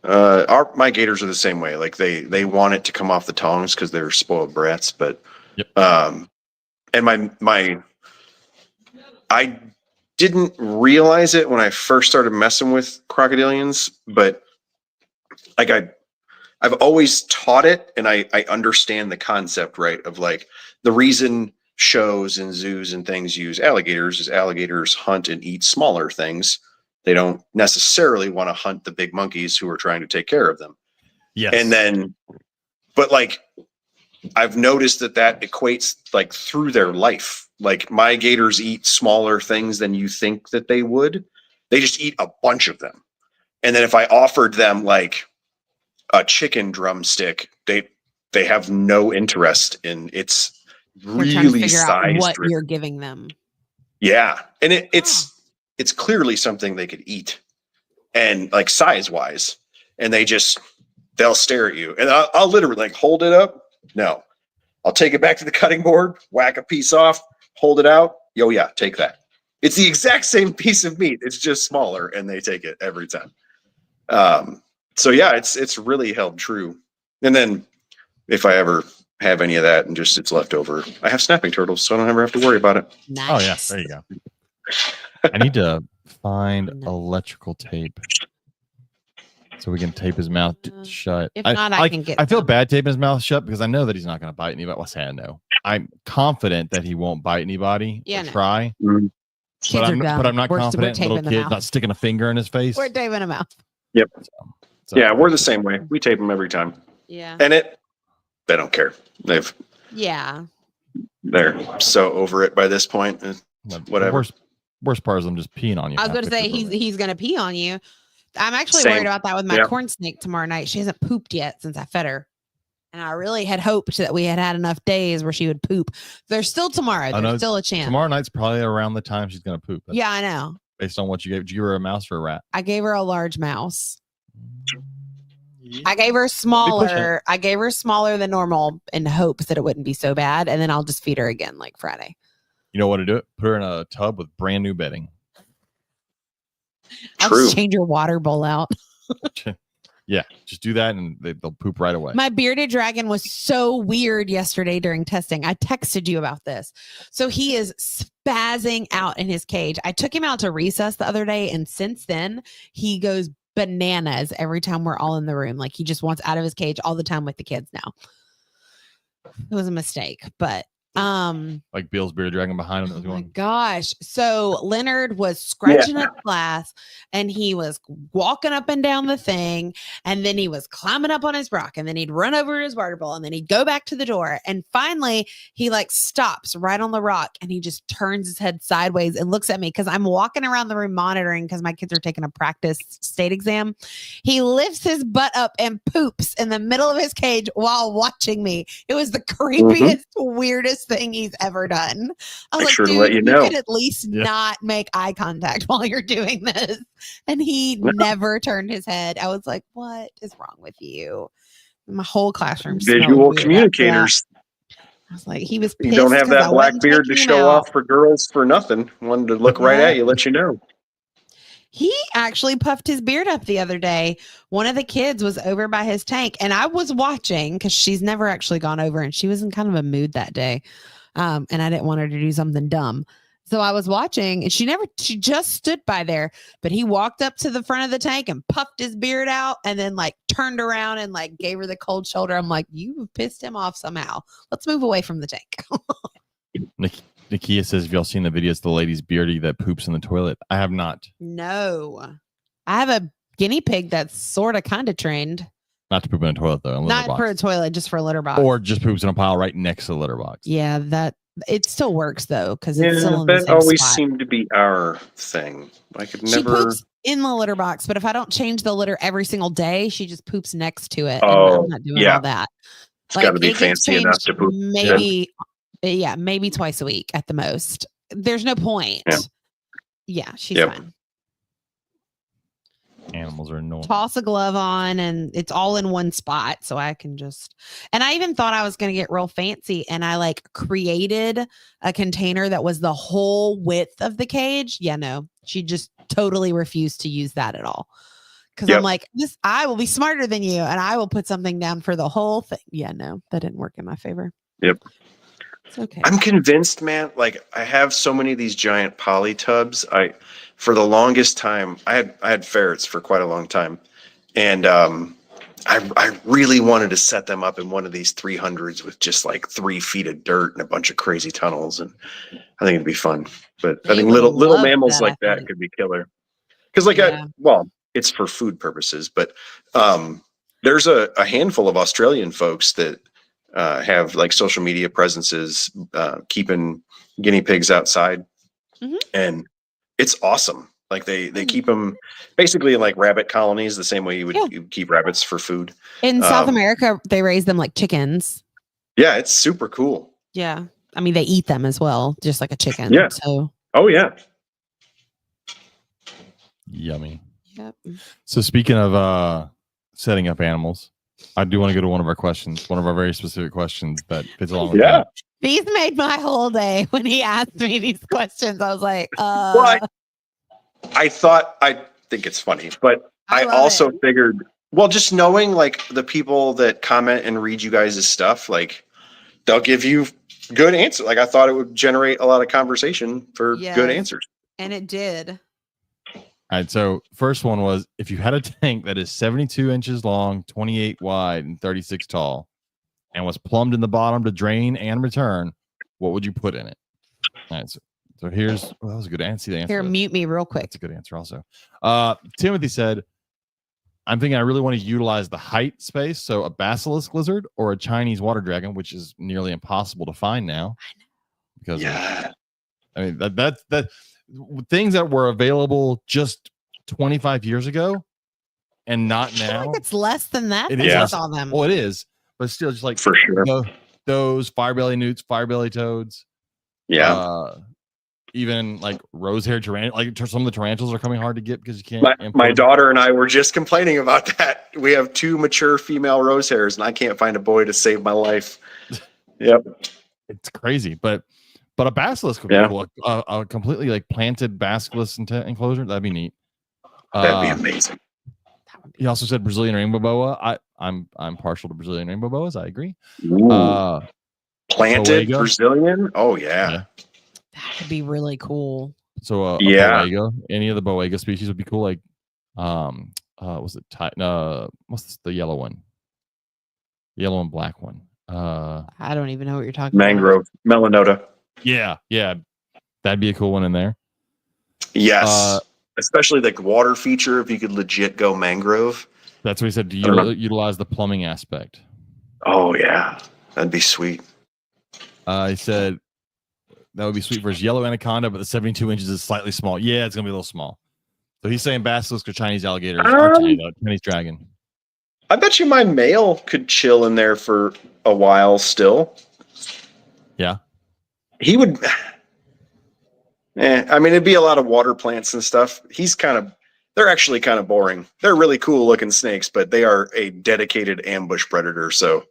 My gators are the same way. Like they want it to come off the tongs because they're spoiled brats. But Yep. And I didn't realize it when I first started messing with crocodilians, but like I've always taught it, and I understand the concept, right? Of like the reason shows and zoos and things use alligators is alligators hunt and eat smaller things. They don't necessarily want to hunt the big monkeys who are trying to take care of them. Yes. And then, but like I've noticed that equates like through their life. Like my gators eat smaller things than you think that they would. They just eat a bunch of them. And then if I offered them like a chicken drumstick, they have no interest in. It's They're trying to really figure out size what driven. you're giving them. Yeah, and it's clearly something they could eat, and like size wise, and they'll stare at you, and I'll literally like hold it up. No, I'll take it back to the cutting board, whack a piece off, hold it out. Yo, yeah, take that. It's the exact same piece of meat. It's just smaller, and they take it every time. So yeah, it's really held true. And then if I ever have any of that and just it's left over, I have snapping turtles, so I don't ever have to worry about it. Nice. Oh yeah, there you go. I need to find electrical tape so we can tape his mouth shut. If not, I can get. I feel bad taping his mouth shut because I know that he's not going to bite anybody. Well, say I know. I'm confident that he won't bite anybody. Yeah, or no. try. Kids But are dumb. I'm not We're confident. taping Little them kid out. not sticking a finger in his face. We're taping them out. Yep. So, Yeah, we're the same way. We tape them every time. Yeah. And they don't care. Yeah. They're so over it by this point. Whatever. The worst part is I'm just peeing on you. I was going to say he's going to pee on you. I'm actually Same. worried about that with my corn snake tomorrow night. She hasn't pooped yet since I fed her. And I really had hoped that we had enough days where she would poop. There's still tomorrow. There's still a chance. Tomorrow night's probably around the time she's going to poop. Yeah, I know. Based on what you gave. Did you give her a mouse or a rat? I gave her a large mouse. Yeah. I gave her smaller. I gave her smaller than normal in hopes that it wouldn't be so bad. And then I'll just feed her again like Friday. You know what to do it? Put her in a tub with brand new bedding. I'll just change your water bowl out. Yeah, just do that and they'll poop right away. My bearded dragon was so weird yesterday during testing. I texted you about this. So he is spazzing out in his cage. I took him out to recess the other day, and since then he goes bananas every time we're all in the room. Like he just wants out of his cage all the time with the kids now. It was a mistake, but like Bill's bearded dragon behind him. Oh my gosh. So Leonard was scratching up glass and he was walking up and down the thing, and then he was climbing up on his rock, and then he'd run over to his water bowl, and then he'd go back to the door, and finally he like stops right on the rock, and he just turns his head sideways and looks at me because I'm walking around the room monitoring because my kids are taking a practice state exam. He lifts his butt up and poops in the middle of his cage while watching me. It was the creepiest, weirdest thing he's ever done. I was like, dude, you could at least not make eye contact while you're doing this. And he never turned his head. I was like, what is wrong with you? My whole classroom. Visual communicators. I was like, he was pissed. You don't have that black beard to show off for girls for nothing. Wanted to look right at you, let you know. He actually puffed his beard up the other day. One of the kids was over by his tank, and I was watching because she's never actually gone over, and she was in kind of a mood that day. And I didn't want her to do something dumb. So I was watching, and she just stood by there, but he walked up to the front of the tank and puffed his beard out, and then like turned around and like gave her the cold shoulder. I'm like, you pissed him off somehow. Let's move away from the tank. Nakia says, have y'all seen the videos of the lady's beardy that poops in the toilet? I have not. No. I have a guinea pig that's sort of kind of trained. Not to poop in a toilet, though. Not for a toilet, just for a litter box. Or just poops in a pile right next to the litter box. Yeah, it still works, though, because it's still in the same that always spot. seemed to be our thing. I could She never. poops in the litter box, but if I don't change the litter every single day, she just poops next to it. Oh, and I'm not doing all that. It's got to be fancy enough to poop. Maybe twice a week at the most. There's no point. Yeah, she's fine. Animals are annoying. Toss a glove on and it's all in one spot. So I can just, and I even thought I was going to get real fancy and I like created a container that was the whole width of the cage. Yeah, no, she just totally refused to use that at all. Cause I'm like, I will be smarter than you and I will put something down for the whole thing. Yeah, no, that didn't work in my favor. Yep. It's okay. I'm convinced, man, like I have so many of these giant poly tubs. For the longest time, I had ferrets for quite a long time. And I really wanted to set them up in one of these 300s with just like 3 feet of dirt and a bunch of crazy tunnels. And I think it'd be fun. But I think little mammals like that could be killer. Because it's for food purposes, but there's a handful of Australian folks that have like social media presences, keeping guinea pigs outside, and it's awesome. Like they keep them basically in like rabbit colonies, the same way you would keep rabbits for food. In South America, they raise them like chickens. Yeah, it's super cool. Yeah, I mean they eat them as well, just like a chicken. Yeah. So. Oh yeah. Yummy. Yep. So speaking of setting up animals, I do want to go to one of our questions, one of our very specific questions that fits along with that. These made my whole day when he asked me these questions. I was like, Well, I think it's funny, but I also figured, well, just knowing like the people that comment and read you guys' stuff, like they'll give you good answers. Like I thought it would generate a lot of conversation for good answers. And it did. All right, so first one was, if you had a tank that is 72 inches long, 28 wide, and 36 tall, and was plumbed in the bottom to drain and return, what would you put in it? All right, so here's, that was a good answer. Here, mute me real quick. That's a good answer also. Timothy said, I'm thinking I really want to utilize the height space, so a basilisk lizard or a Chinese water dragon, which is nearly impossible to find now. Because I mean, that's things that were available just 25 years ago and not now. I think it's less than that. I saw them. Well, it is, but still, just like for sure, those firebelly newts, firebelly toads. Yeah. Even like rose-haired tarantula, like some of the tarantulas are coming hard to get because you can't. My daughter and I were just complaining about that. We have 2 mature female rose hairs, and I can't find a boy to save my life. Yep, it's crazy, but a basilisk would be cool. A completely like planted basilisk enclosure, that'd be neat. That'd be amazing. He also said Brazilian rainbow boa. I'm partial to Brazilian rainbow boas. I agree. Planted Boega. Brazilian. Oh yeah. That would be really cool. So a Boega, any of the Boega species would be cool. Like was it what's the yellow one? Yellow and black one. I don't even know what you're talking Mangrove, about. Melanota. Yeah. That'd be a cool one in there. Yes. Especially like water feature, if you could legit go mangrove. That's what he said. Do you utilize the plumbing aspect? Oh yeah. That'd be sweet. He said that would be sweet for his yellow anaconda, but the 72 inches is slightly small. Yeah, it's gonna be a little small. So he's saying basilisk or Chinese alligator or Chinese dragon. I bet you my male could chill in there for a while still. Yeah. He would. I mean, it'd be a lot of water plants and stuff. They're actually kind of boring. They're really cool looking snakes, but they are a dedicated ambush predator. So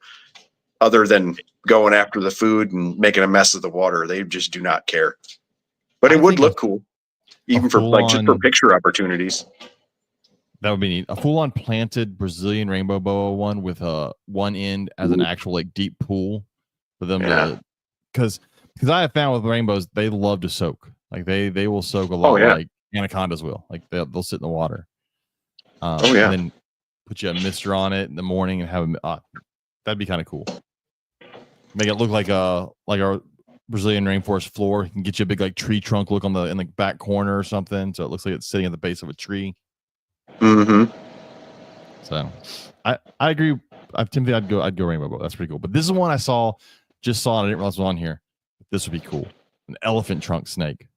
other than going after the food and making a mess of the water, they just do not care. But it would look cool, even for just for picture opportunities. That would be neat. A full-on planted Brazilian rainbow boa one with one end as an actual like deep pool for them to, because I have found with rainbows they love to soak. Like they will soak a lot, like anacondas will. Like they'll sit in the water. And then put you a mister on it in the morning and have that'd be kind of cool. Make it look like our Brazilian rainforest floor. You can get you a big like tree trunk look in the back corner or something, so it looks like it's sitting at the base of a tree. Mm-hmm. So I agree. Timothy, I'd go rainbow boa. That's pretty cool. But this is one I saw it. I didn't realize it was on here. This would be cool. An elephant trunk snake.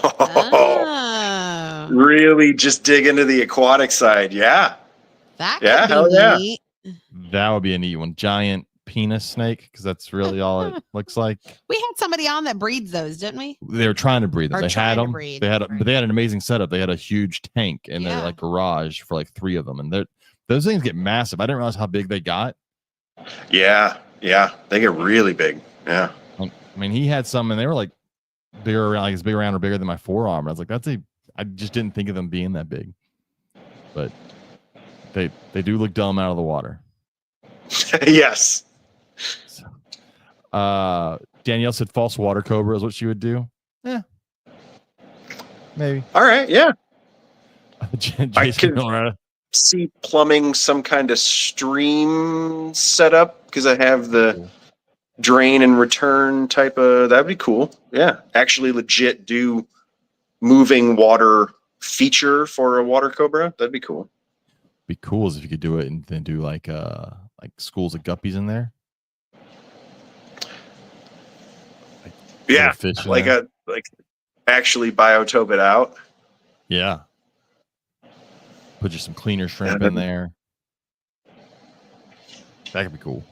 Oh. Really just dig into the aquatic side. Yeah. That could be neat. That would be a neat one. Giant penis snake because that's really all it looks like. We had somebody on that breeds those, didn't we? They were trying to breed them. Or They trying had to them. breed, They had, right. but they had an amazing setup. They had a huge tank in their Yeah. like garage for like 3 of them, and those things get massive. I didn't realize how big they got. Yeah, they get really big. Yeah, I mean, he had some, and they were like bigger around, like as big around or bigger than my forearm. I was like, I just didn't think of them being that big, but they do look dumb out of the water. yes. So, Danielle said false water cobra is what she would do. Yeah, maybe. All right. Yeah. Jason Miller. See plumbing some kind of stream setup because I have the drain and return type of. That'd be cool. Yeah, actually, legit do moving water feature for a water cobra. That'd be cool. Be cool as if you could do it and then do like schools of guppies in there. Yeah, like actually biotope it out. Yeah. Put you some cleaner shrimp in there. That could be cool.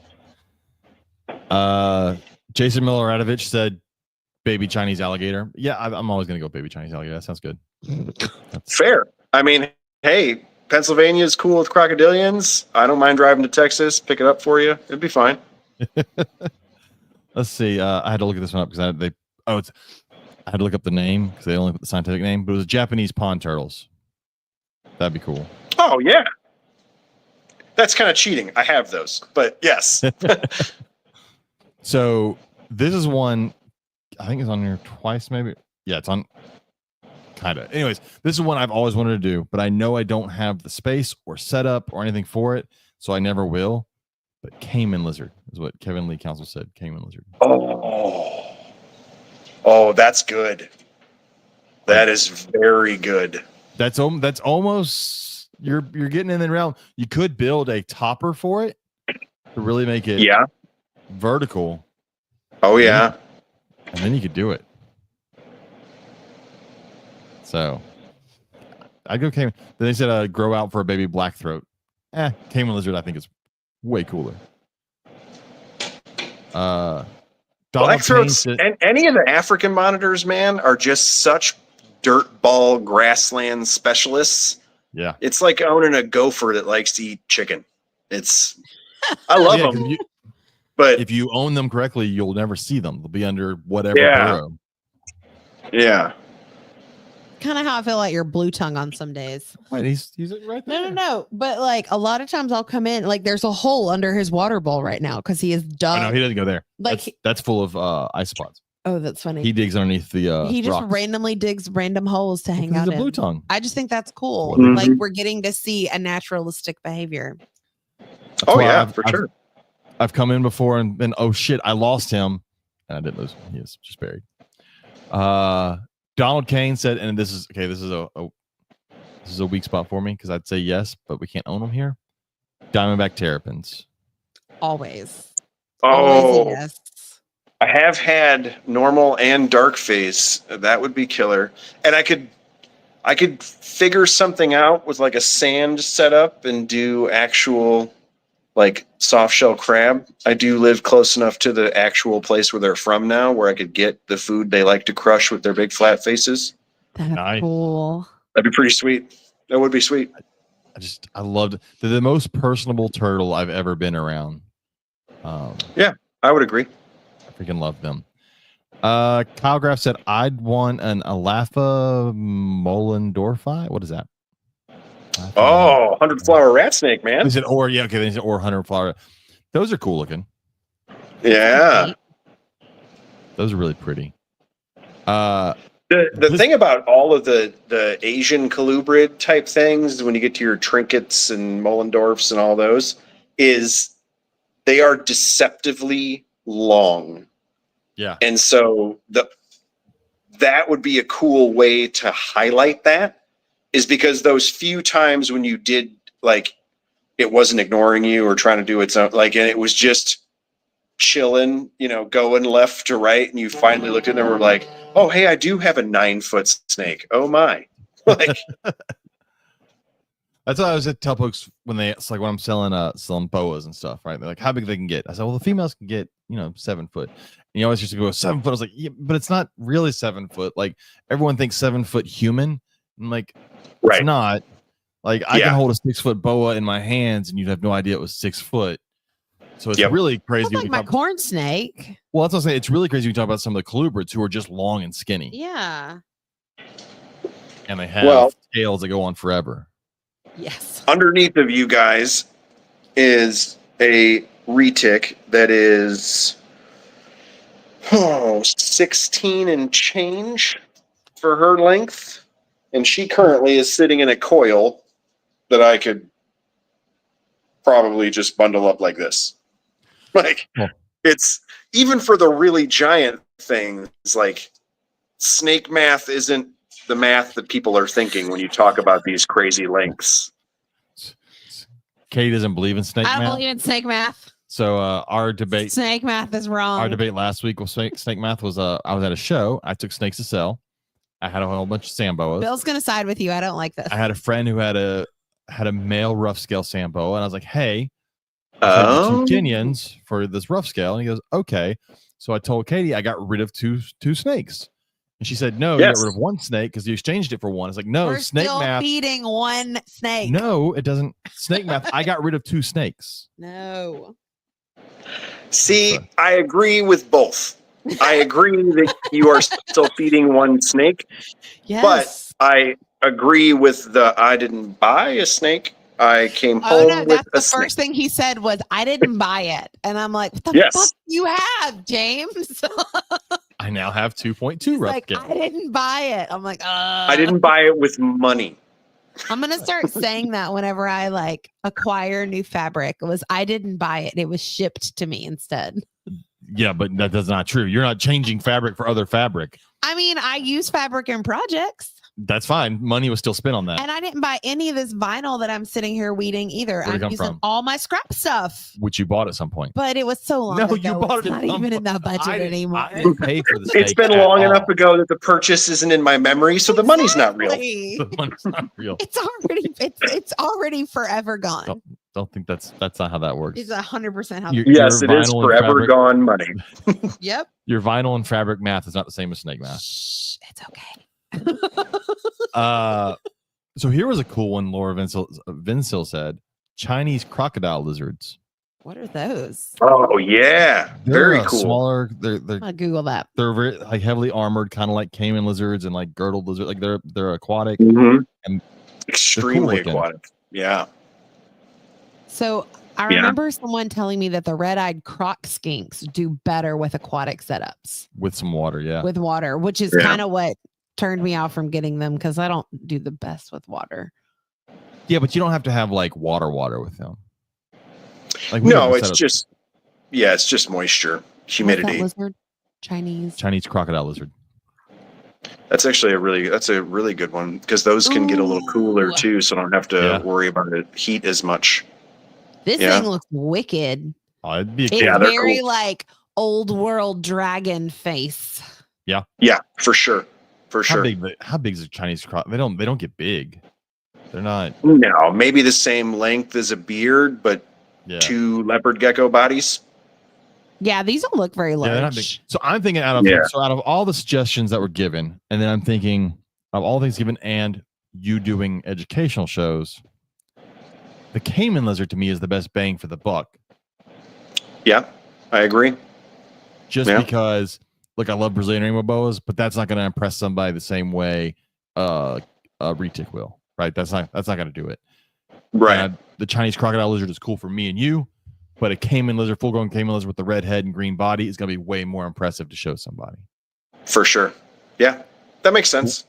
Jason Miloradovich said baby Chinese alligator. Yeah, I'm always going to go baby Chinese alligator. That sounds good. Fair. I mean, hey, Pennsylvania is cool with crocodilians. I don't mind driving to Texas, pick it up for you. It'd be fine. Let's see. I had to look at this one up because I had to look up the name because they only put the scientific name, but it was Japanese pond turtles. That'd be cool. Oh, yeah. That's kind of cheating. I have those, but yes. So this is one, I think it's on here twice, maybe. Yeah, it's on. Kind of. Anyways, this is one I've always wanted to do, but I know I don't have the space or setup or anything for it, so I never will. But Cayman lizard is what Kevin Lee Council said. Cayman lizard. Oh, that's good. That is very good. That's almost you're getting in the realm. You could build a topper for it to really make it vertical. Oh yeah, and then you could do it. So I'd go Cayman. Then they said grow out for a baby black throat. Cayman lizard I think is way cooler. Black throats and any of the African monitors, man, are just such dirtball grassland specialists. Yeah, it's like owning a gopher that likes to eat chicken. I love them, but if you own them correctly, you'll never see them. They'll be under whatever burrow. Yeah. Kind of how I feel like your blue tongue on some days. Wait, he's right there. No. But like a lot of times I'll come in, like there's a hole under his water bowl right now because he is dug. Oh, no, he doesn't go there. Like that's full of isopods. Oh, that's funny. He digs underneath the he just rocks. Randomly digs random holes to hang out He's a in. blue tongue. I just think that's cool. Mm-hmm. Like we're getting to see a naturalistic behavior. Oh yeah, for sure. I've come in before and been, oh shit, I lost him. And I didn't lose him. He is just buried. Donald Kane said, and this is a weak spot for me because I'd say yes, but we can't own them here. Diamondback terrapins. Always. Oh, always yes. I have had normal and dark face. That would be killer. And I could figure something out with like a sand setup and do actual like soft shell crab. I do live close enough to the actual place where they're from now, where I could get the food they like to crush with their big flat faces. That's cool. That'd be pretty sweet. That would be sweet. I loved it. They're the most personable turtle I've ever been around. Yeah, I would agree. I freaking love them. Kyle Graff said, I'd want an Elafa Mollendorfi. What is that? Oh, 100 flower rat snake, man. They said, or 100 flower. Those are cool looking. Yeah. Those are really pretty. The thing about all of the Asian colubrid type things, when you get to your trinkets and Mollendorfs and all those, is they are deceptively long. Yeah. And so that would be a cool way to highlight that, is because those few times when you did, like, it wasn't ignoring you or trying to do its own, like, and it was just chilling, going left to right, and you finally looked at them and were like, oh, hey, I do have a 9-foot snake. Oh my. Like, That's what I was at tell folks when it's like when I'm selling boas and stuff, right? They're like, how big they can get. I said, well, the females can get 7 foot. And you always used to go 7 foot. I was like, yeah, but it's not really 7 foot. Like everyone thinks 7 foot human. I'm like, it's not. Like I can hold a 6 foot boa in my hands, and you'd have no idea it was 6 foot. So it's really crazy. Like my corn snake. Well, that's what I'm saying. It's really crazy when you talk about some of the colubrids who are just long and skinny. Yeah. And they have scales that go on forever. Yes. Underneath of you guys is a retic that is 16 and change for her length. And she currently is sitting in a coil that I could probably just bundle up like this. Like, it's even for the really giant things, like snake math isn't the math that people are thinking when you talk about these crazy lengths. Katie doesn't believe in snake math. I don't believe in snake math. So our debate, snake math is wrong. Our debate last week with snake math was I was at a show. I took snakes to sell. I had a whole bunch of samboas. Bill's gonna side with you. I don't like this. I had a friend who had a male rough scale samboa, and I was like, hey, two Kenyans for this rough scale. And he goes, okay. So I told Katie I got rid of two snakes. And she said, no, you got rid of one snake because you exchanged it for one. It's like, no, We're snake still math. Feeding one snake. No, it doesn't. Snake math. I got rid of 2 snakes. No. See, I agree with both. I agree that you are still feeding one snake. Yes. But I agree with I didn't buy a snake. I came home with the first thing he said was, I didn't buy it. And I'm like, what the fuck do you have, James? I now have 2.2 rough scale. I didn't buy it. I'm like, I didn't buy it with money. I'm going to start saying that whenever I like acquire new fabric. It was, I didn't buy it. It was shipped to me instead. Yeah, but that's not true. You're not changing fabric for other fabric. I mean, I use fabric in projects. That's fine. Money was still spent on that. And I didn't buy any of this vinyl that I'm sitting here weeding either. I'm using all my scrap stuff. Which you bought at some point. But it was so long ago. You bought it's not even in the budget anymore. I didn't pay for the It's been long enough ago that the purchase isn't in my memory, so the money's not real. The money's not real. It's already forever gone. Don't think that's not how that works. It's 100% how. Yes, it is forever gone money. Yep. Your vinyl and fabric math is not the same as snake math. Shh, it's okay. So here was a cool one. Laura Vincil said Chinese crocodile lizards. What are those? Oh yeah, very cool. Smaller. I'll Google that. They're very like heavily armored, kind of like caiman lizards and like girdled lizards. Like they're aquatic and extremely aquatic. Yeah. So I remember someone telling me that the red-eyed croc skinks do better with aquatic setups. With some water, yeah. With water, which is kind of what turned me off from getting them because I don't do the best with water. Yeah, but you don't have to have like water with them. Like no, it's just it's just moisture, humidity. Lizard? Chinese crocodile lizard. That's actually a really good one because those can get a little cooler too, so I don't have to worry about the heat as much. This thing looks wicked. Oh, it'd be it's very cool. Like old world dragon face. Yeah. Yeah, for sure. For sure. How big is a Chinese crocodile? They don't get big. They're not. No, maybe the same length as a beard, but 2 leopard gecko bodies. Yeah, these don't look very large. Yeah, they're not big. So I'm thinking out of all the suggestions that were given, and then I'm thinking of all things given and you doing educational shows, the caiman lizard to me is the best bang for the buck. Yeah, I agree. Just because, look, I love Brazilian rainbow boas, but that's not going to impress somebody the same way a retic will, right? That's not going to do it. Right. The Chinese crocodile lizard is cool for me and you, but a caiman lizard, full-grown caiman lizard with the red head and green body is going to be way more impressive to show somebody. For sure. Yeah, that makes sense.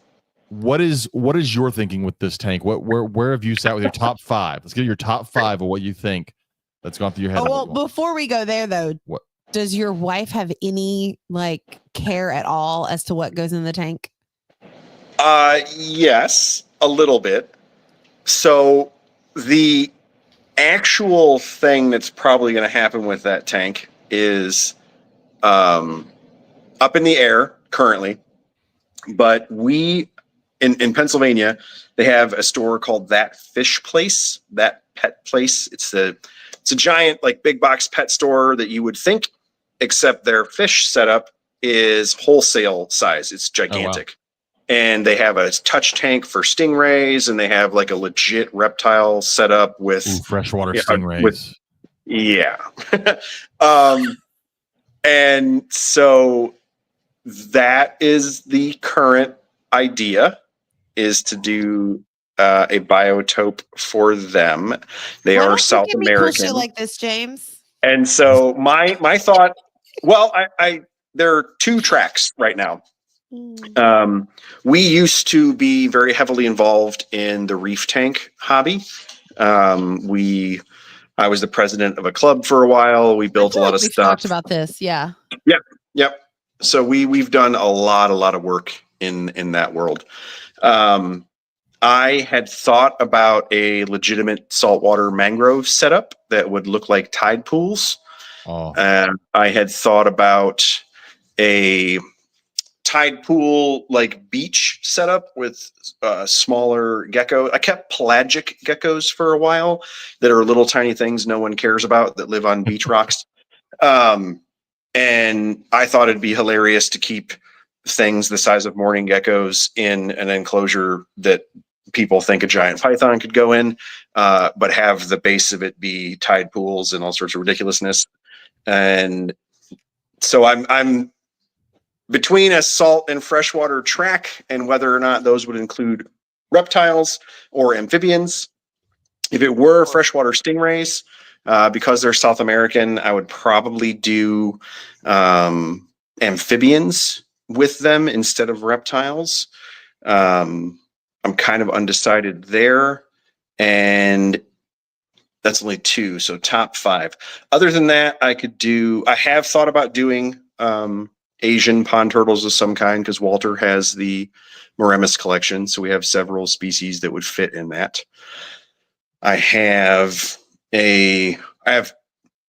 What is your thinking with this tank? Where have you sat with your top 5? Let's get your top 5 of what you think that's gone through your head. Oh, well, before we go there though, what does your wife have any like care at all as to what goes in the tank? Yes, a little bit. So the actual thing that's probably going to happen with that tank is up in the air currently, but we in Pennsylvania, they have a store called That Fish Place, That Pet Place. It's a giant, like, big box pet store that you would think, except their fish setup is wholesale size. It's gigantic. And they have a touch tank for stingrays, and they have like a legit reptile setup with freshwater stingrays. And so that is the current idea, is to do a biotope for them. They are South American. Cool shit like this, James. And so my thought, well, I there are 2 tracks right now. We used to be very heavily involved in the reef tank hobby. I was the president of a club for a while. We built a lot of stuff. We've talked about this, yeah. Yep. So we've done a lot of work in that world. I had thought about a legitimate saltwater mangrove setup that would look like tide pools. I had thought about a tide pool, like, beach setup with smaller gecko. I kept pelagic geckos for a while that are little tiny things no one cares about that live on beach rocks. And I thought it'd be hilarious to keep things the size of morning geckos in an enclosure that people think a giant python could go in, but have the base of it be tide pools and all sorts of ridiculousness. And so I'm between a salt and freshwater track and whether or not those would include reptiles or amphibians. If it were freshwater stingrays, because they're South American, I would probably do amphibians with them instead of reptiles. I'm kind of undecided there. And that's only 2, so top 5. Other than that, I have thought about doing Asian pond turtles of some kind, because Walter has the Moremus collection, so we have several species that would fit in that. I have a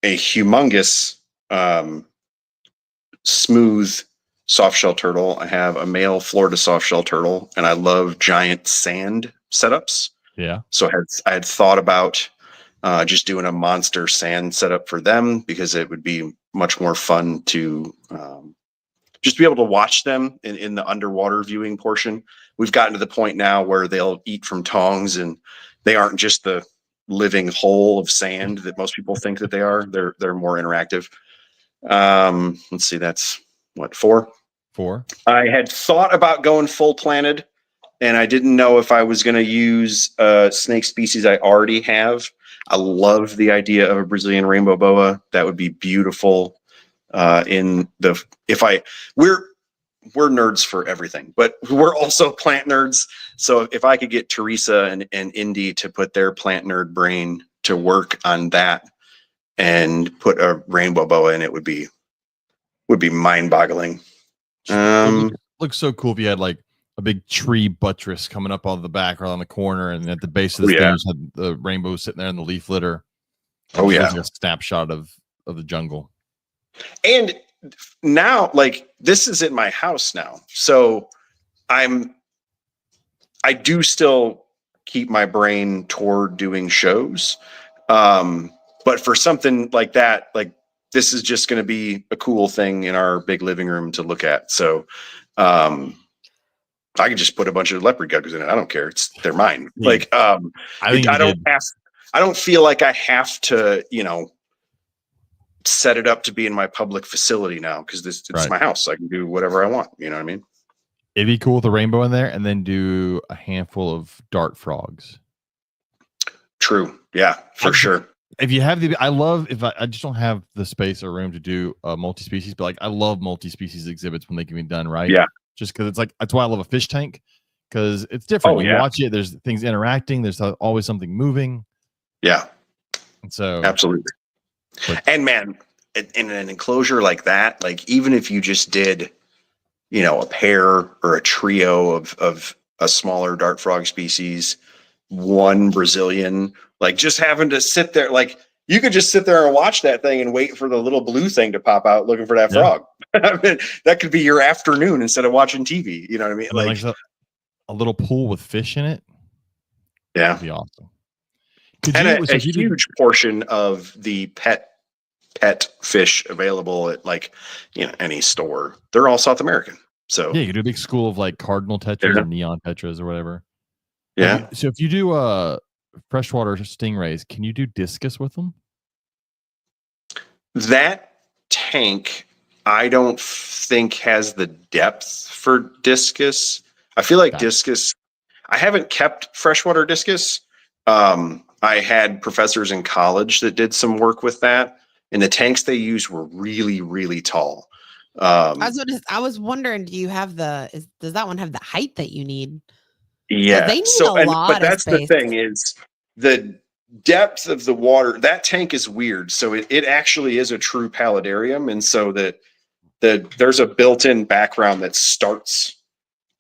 humongous smooth softshell turtle. I have a male Florida softshell turtle, and I love giant sand setups. Yeah. So I had thought about just doing a monster sand setup for them, because it would be much more fun to just be able to watch them in the underwater viewing portion. We've gotten to the point now where they'll eat from tongs, and they aren't just the living hole of sand that most people think that they are. They're more interactive. Let's see, that's what, 4? 4. I had thought about going full planted, and I didn't know if I was going to use a snake species I already have. I love the idea of a Brazilian rainbow boa. That would be beautiful. We're nerds for everything, but we're also plant nerds. So if I could get Teresa and Indy to put their plant nerd brain to work on that and put a rainbow boa in, it would be mind-boggling. Looks so cool if you had like a big tree buttress coming up on the back or on the corner, and at the base of the stairs had the rainbow sitting there in the leaf litter. Like a snapshot of the jungle. And now, like, this is in my house now, so I do still keep my brain toward doing shows, but for something like that, like, this is just going to be a cool thing in our big living room to look at. So I can just put a bunch of leopard geckos in it. I don't care. They're mine. Like, I don't feel like I have to, set it up to be in my public facility now, because it's my house. I can do whatever I want. You know what I mean? It'd be cool with a rainbow in there, and then do a handful of dart frogs. True. Yeah, for sure. If you have I just don't have the space or room to do multi-species, but like, I love multi-species exhibits when they can be done right. Yeah. Just because it's like, that's why I love a fish tank, because it's different. When you watch it, there's things interacting. There's always something moving. Yeah. And so absolutely. And man, in an enclosure like that, like, even if you just did, a pair or a trio of a smaller dart frog species, one Brazilian, like, just having to sit there, like, you could just sit there and watch that thing and wait for the little blue thing to pop out looking for that frog. I mean, that could be your afternoon instead of watching TV. You know what I mean? a little pool with fish in it. Yeah. That'd be awesome. And a huge portion of the pet fish available at like, any store, they're all South American. So yeah, you do a big school of like cardinal tetras or neon tetras or whatever. Yeah. So if you do freshwater stingrays, can you do discus with them? That tank, I don't think has the depth for discus. I feel like discus, I haven't kept freshwater discus. I had professors in college that did some work with that, and the tanks they used were really, really tall. I was wondering, do you have does that one have the height that you need? Yeah. They need a lot but that's of space. the thing is the depth of the water. That tank is weird. So it actually is a true paludarium, and so that there's a built-in background that starts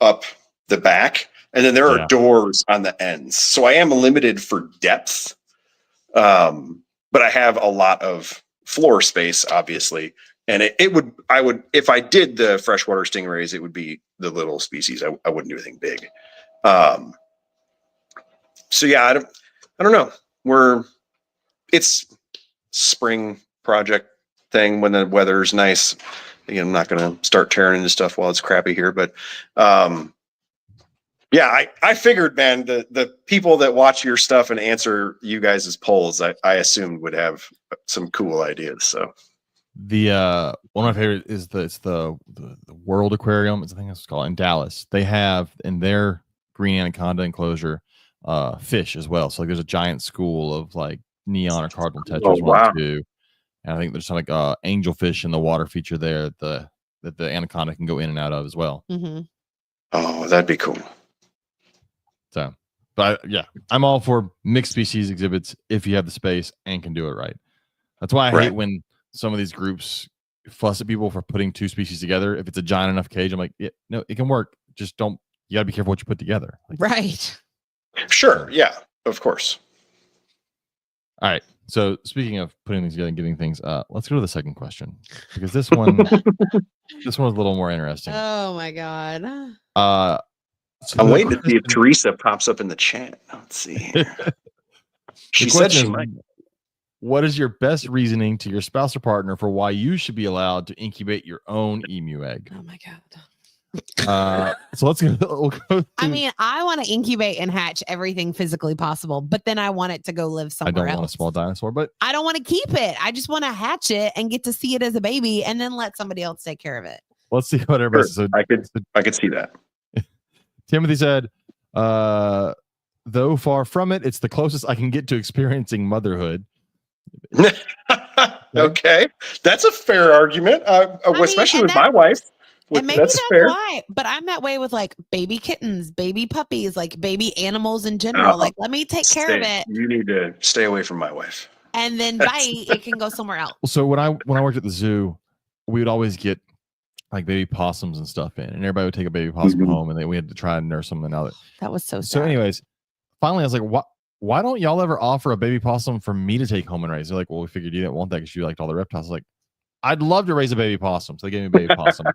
up the back, and then there are doors on the ends. So I am limited for depth, but I have a lot of floor space, obviously. And I would, if I did the freshwater stingrays, it would be the little species. I wouldn't do anything big. So yeah, I don't know. It's spring project thing when the weather's nice. Again, I'm not going to start tearing into stuff while it's crappy here, but yeah, I figured, man, the people that watch your stuff and answer you guys' polls, I assumed would have some cool ideas. So the one of my favorite is the World Aquarium. I think it's called in Dallas. They have in their green anaconda enclosure fish as well. So like there's a giant school of like neon or cardinal tetras too. And I think there's some like angelfish in the water feature there that the anaconda can go in and out of as well. Mm-hmm. Oh, that'd be cool. So, but yeah, I'm all for mixed species exhibits if you have the space and can do it right. That's why I hate when some of these groups fuss at people for putting two species together. If it's a giant enough cage, I'm like, yeah, no, it can work. Just you gotta be careful what you put together. Like, right. Sure. Yeah, of course. All right. So speaking of putting things together and getting things, let's go to the second question because this one was a little more interesting. Oh my God. So I'm waiting to see if Teresa pops up in the chat. Let's see. She said she might. What is your best reasoning to your spouse or partner for why you should be allowed to incubate your own emu egg? Oh my God. So let's go. We'll go I mean, I want to incubate and hatch everything physically possible, but then I want it to go live somewhere else. I don't want a small dinosaur, but I don't want to keep it. I just want to hatch it and get to see it as a baby and then let somebody else take care of it. Let's see what everybody says. I could see that. Timothy said, though far from it, it's the closest I can get to experiencing motherhood. Okay. That's a fair argument. Especially with my wife. And maybe that's fair. Why, but I'm that way with like baby kittens, baby puppies, like baby animals in general. Like, let me take care of it. You need to stay away from my wife. And then it can go somewhere else. So when I worked at the zoo, we would always get like baby possums and stuff in, and everybody would take a baby possum home, and then we had to try and nurse them. And now that was so sad. So anyways, finally I was like, why don't y'all ever offer a baby possum for me to take home and raise? They're like, well, we figured you didn't want that because you liked all the reptiles. I was like, I'd love to raise a baby possum. So they gave me a baby possum.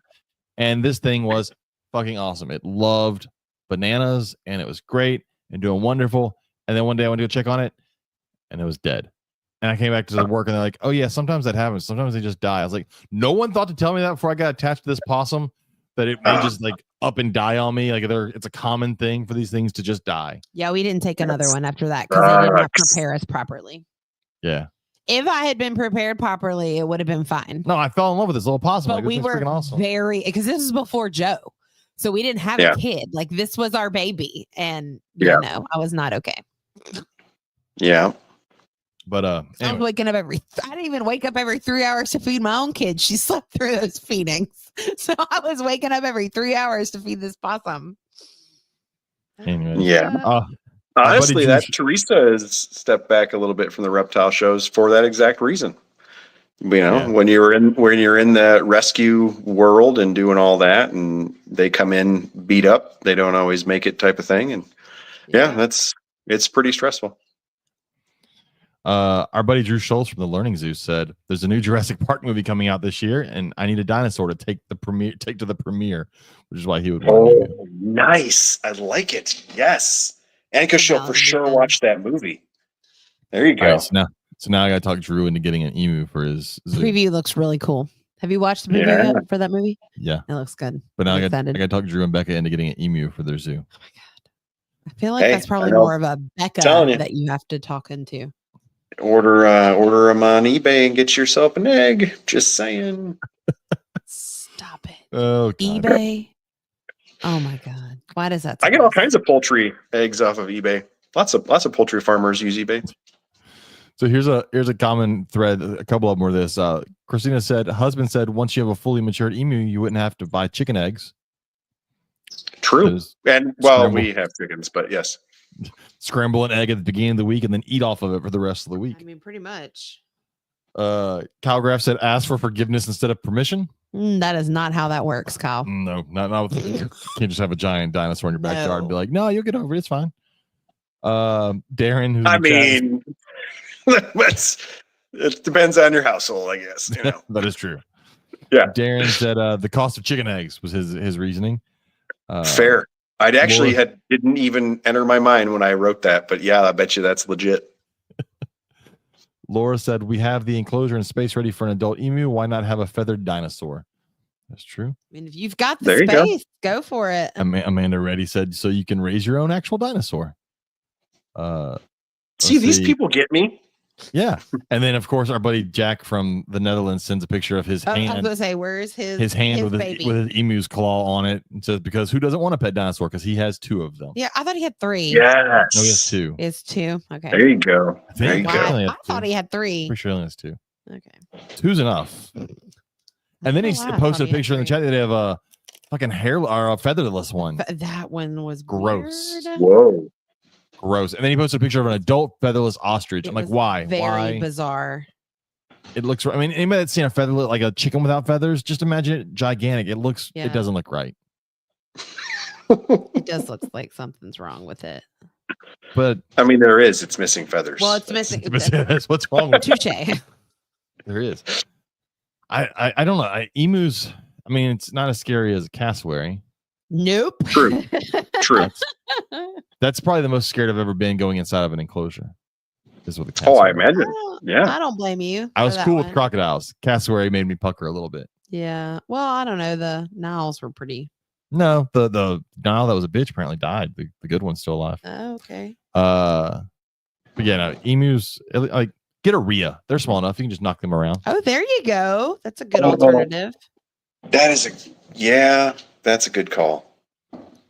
And this thing was fucking awesome. It loved bananas and it was great and doing wonderful. And then one day I went to go check on it and it was dead. And I came back to the work and they're like, oh yeah, sometimes that happens. Sometimes they just die. I was like, no one thought to tell me that before I got attached to this possum, that it may just like up and die on me. Like it's a common thing for these things to just die. Yeah, we didn't take another one after that because they did not prepare us properly. Yeah. If I had been prepared properly, it would have been fine. No, I fell in love with this little possum. But we were awesome. because this was before Joe. So we didn't have a kid. Like this was our baby. And no, I was not okay. Yeah. But anyway. I was waking up I didn't even wake up every 3 hours to feed my own kids. She slept through those feedings. So I was waking up every 3 hours to feed this possum. Anyway. Yeah. Honestly, Teresa has stepped back a little bit from the reptile shows for that exact reason. You know, when you're in the rescue world and doing all that, and they come in beat up, they don't always make it type of thing, and it's pretty stressful. Our buddy Drew Schultz from the Learning Zoo said there's a new Jurassic Park movie coming out this year, and I need a dinosaur to take to the premiere, which is why he would want to. Oh, nice. I like it. Yes. Annika she'll for sure watch that movie. There you go. Right, so now I got to talk Drew into getting an emu for his zoo. Preview looks really cool. Have you watched the preview yet for that movie? Yeah. It looks good. But now I got to talk Drew and Becca into getting an emu for their zoo. Oh my God. I feel like that's probably more of a Becca that you have to talk into. Order them on eBay and get yourself an egg. Just saying. Stop it. Oh, God. eBay. Oh my God. Why does that? I get all kinds of poultry eggs off of eBay. Lots of poultry farmers use eBay. So here's a common thread. A couple of them were this. Christina said, husband said, once you have a fully matured emu, you wouldn't have to buy chicken eggs. True. And we have chickens, but yes. Scramble an egg at the beginning of the week and then eat off of it for the rest of the week. I mean, pretty much. Kyle Graff said, ask for forgiveness instead of permission. That is not how that works, Kyle. No, not with, you can't just have a giant dinosaur in your backyard and be like, no, you'll get over it. It's fine. Darren, it depends on your household, I guess. You know. That is true. Yeah. Darren said the cost of chicken eggs was his reasoning. Fair. I'd actually didn't even enter my mind when I wrote that, but yeah, I bet you that's legit. Laura said, we have the enclosure and space ready for an adult emu. Why not have a feathered dinosaur? That's true. I mean, if you've got the space, go for it. Amanda Reddy said, so you can raise your own actual dinosaur. See, these people get me. Yeah. And then, of course, our buddy Jack from the Netherlands sends a picture of his hand. I was going to say, where's his hand with his emu's claw on it? And says, because who doesn't want a pet dinosaur? Because he has 2 of them. Yeah, I thought he had 3. Yes. No, he has 2. It's 2. Okay. There you go. I thought he had 3. Pretty sure he only has 2. Okay. 2's enough. And then he posted a picture in the chat that they have a fucking hair or a featherless one. That one was gross. Weird. Whoa. Gross. And then he posted a picture of an adult featherless ostrich. I'm like, why? Very bizarre. It looks. I mean, anybody that's seen a featherless, like a chicken without feathers, just imagine it gigantic. It looks. Yeah. It doesn't look right. It does look like something's wrong with it. But I mean, there is. It's missing feathers. Well, it's missing. That's what's wrong with it. Touche. There is. I don't know. Emus. I mean, it's not as scary as a cassowary. Nope. True. That's probably the most scared I've ever been going inside of an enclosure. Is with a cassowary. Oh, I imagine. Yeah. I don't blame you. I was cool with crocodiles. Cassowary made me pucker a little bit. Yeah. Well, I don't know. The Niles were pretty. No, the Nile that was a bitch apparently died. The good one's still alive. Oh, okay. But yeah, no, emus like get a rhea. They're small enough. You can just knock them around. Oh, there you go. That's a good alternative. That's a good call.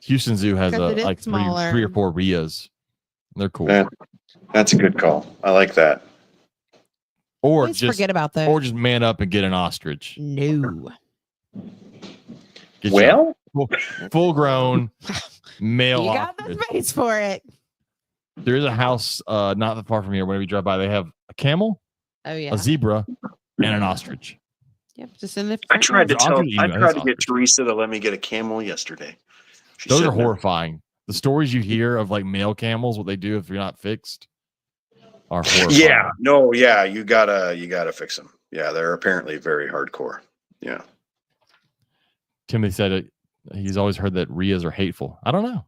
Houston Zoo has like 3 or 4 rheas. They're cool. That's a good call. I like that. Or just forget about those. Or just man up and get an ostrich. No. Full grown male. You got the space for it. There is a house not that far from here. Whenever you drive by, they have a camel, a zebra, and an ostrich. Yep, just in the. I tried to get Teresa to let me get a camel yesterday. Those are horrifying. The stories you hear of like male camels, what they do if you're not fixed, are horrifying. Yeah, no, yeah, you gotta fix them. Yeah, they're apparently very hardcore. Yeah. Timothy said he's always heard that rheas are hateful. I don't know.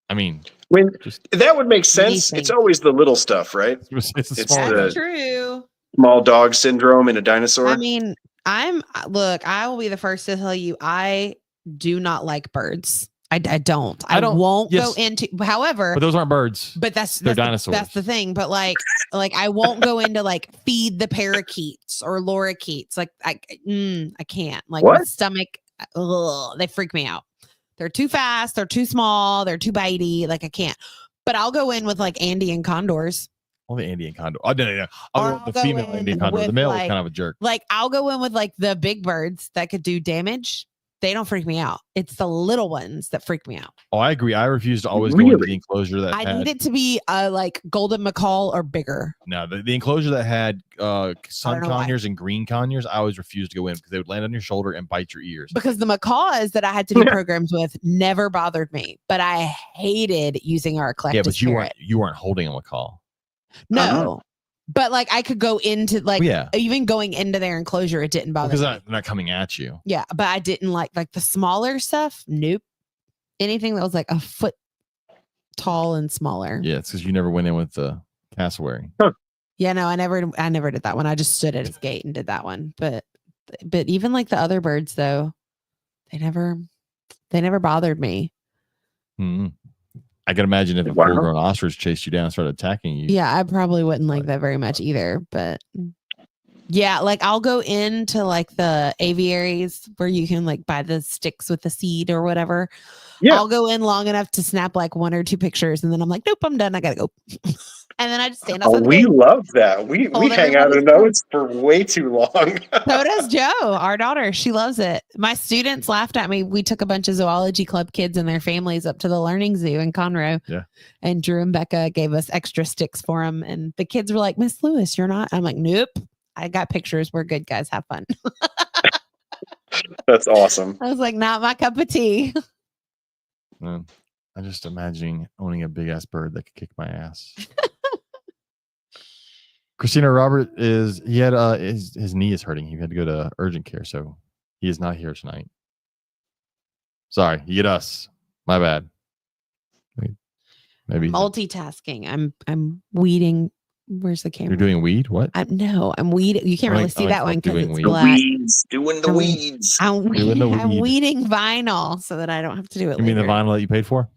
I mean, that would make sense. It's always the little stuff, right? That's true. Small dog syndrome in a dinosaur. I mean, I will be the first to tell you, I do not like birds. I don't. I won't go into. However, but those aren't birds. But they're dinosaurs. That's the thing. But like I won't go into like feed the parakeets or lorikeets. Like I can't. Like my stomach, they freak me out. They're too fast. They're too small. They're too bitey. Like I can't. But I'll go in with like Andean condors. Well, the Andean condor. Oh, no. The female Andean condor. The male is kind of a jerk. Like I'll go in with like the big birds that could do damage. They don't freak me out. It's the little ones that freak me out. Oh, I agree. I refuse to always go into the enclosure that I need it to be like golden macaw or bigger. No, the enclosure that had sun conures and green conures, I always refused to go in because they would land on your shoulder and bite your ears. Because the macaws that I had to do programs with never bothered me, but I hated using our collective. Yeah, but you weren't holding a macaw. No. But like I could go into like Yeah. even going into their enclosure, it didn't bother Because me. they're not coming at you. Yeah, but I didn't like the smaller stuff. Nope. Anything that was like a foot tall and smaller. Yeah, it's because you never went in with the cassowary. Yeah, no, I never did that one. I just stood at its gate and did that one. But even like the other birds though, they never bothered me. Mm-hmm. I can imagine if a full-grown ostrich chased you down and started attacking you. Yeah, I probably wouldn't like that very much either. But yeah, like I'll go into like the aviaries where you can like buy the sticks with the seed or whatever. Yeah. I'll go in long enough to snap like 1 or 2 pictures and then I'm like, nope, I'm done. I gotta go. And then I just stand outside. We love that. We hang out in those for way too long. So does Joe, our daughter. She loves it. My students laughed at me. We took a bunch of zoology club kids and their families up to the learning zoo in Conroe. Yeah. And Drew and Becca gave us extra sticks for them. And the kids were like, Miss Lewis, you're not. I'm like, nope. I got pictures. We're good, guys. Have fun. That's awesome. I was like, not my cup of tea. I'm just imagining owning a big ass bird that could kick my ass. Christina Robert his knee is hurting. He had to go to urgent care, so he is not here tonight. Sorry, you get us. My bad. Maybe multitasking. I'm weeding. Where's the camera? You're doing weed? What? I'm weeding. You can't really see that one because it's black. Doing the weeds. I'm weeding vinyl so that I don't have to do it. You mean the vinyl that you paid for?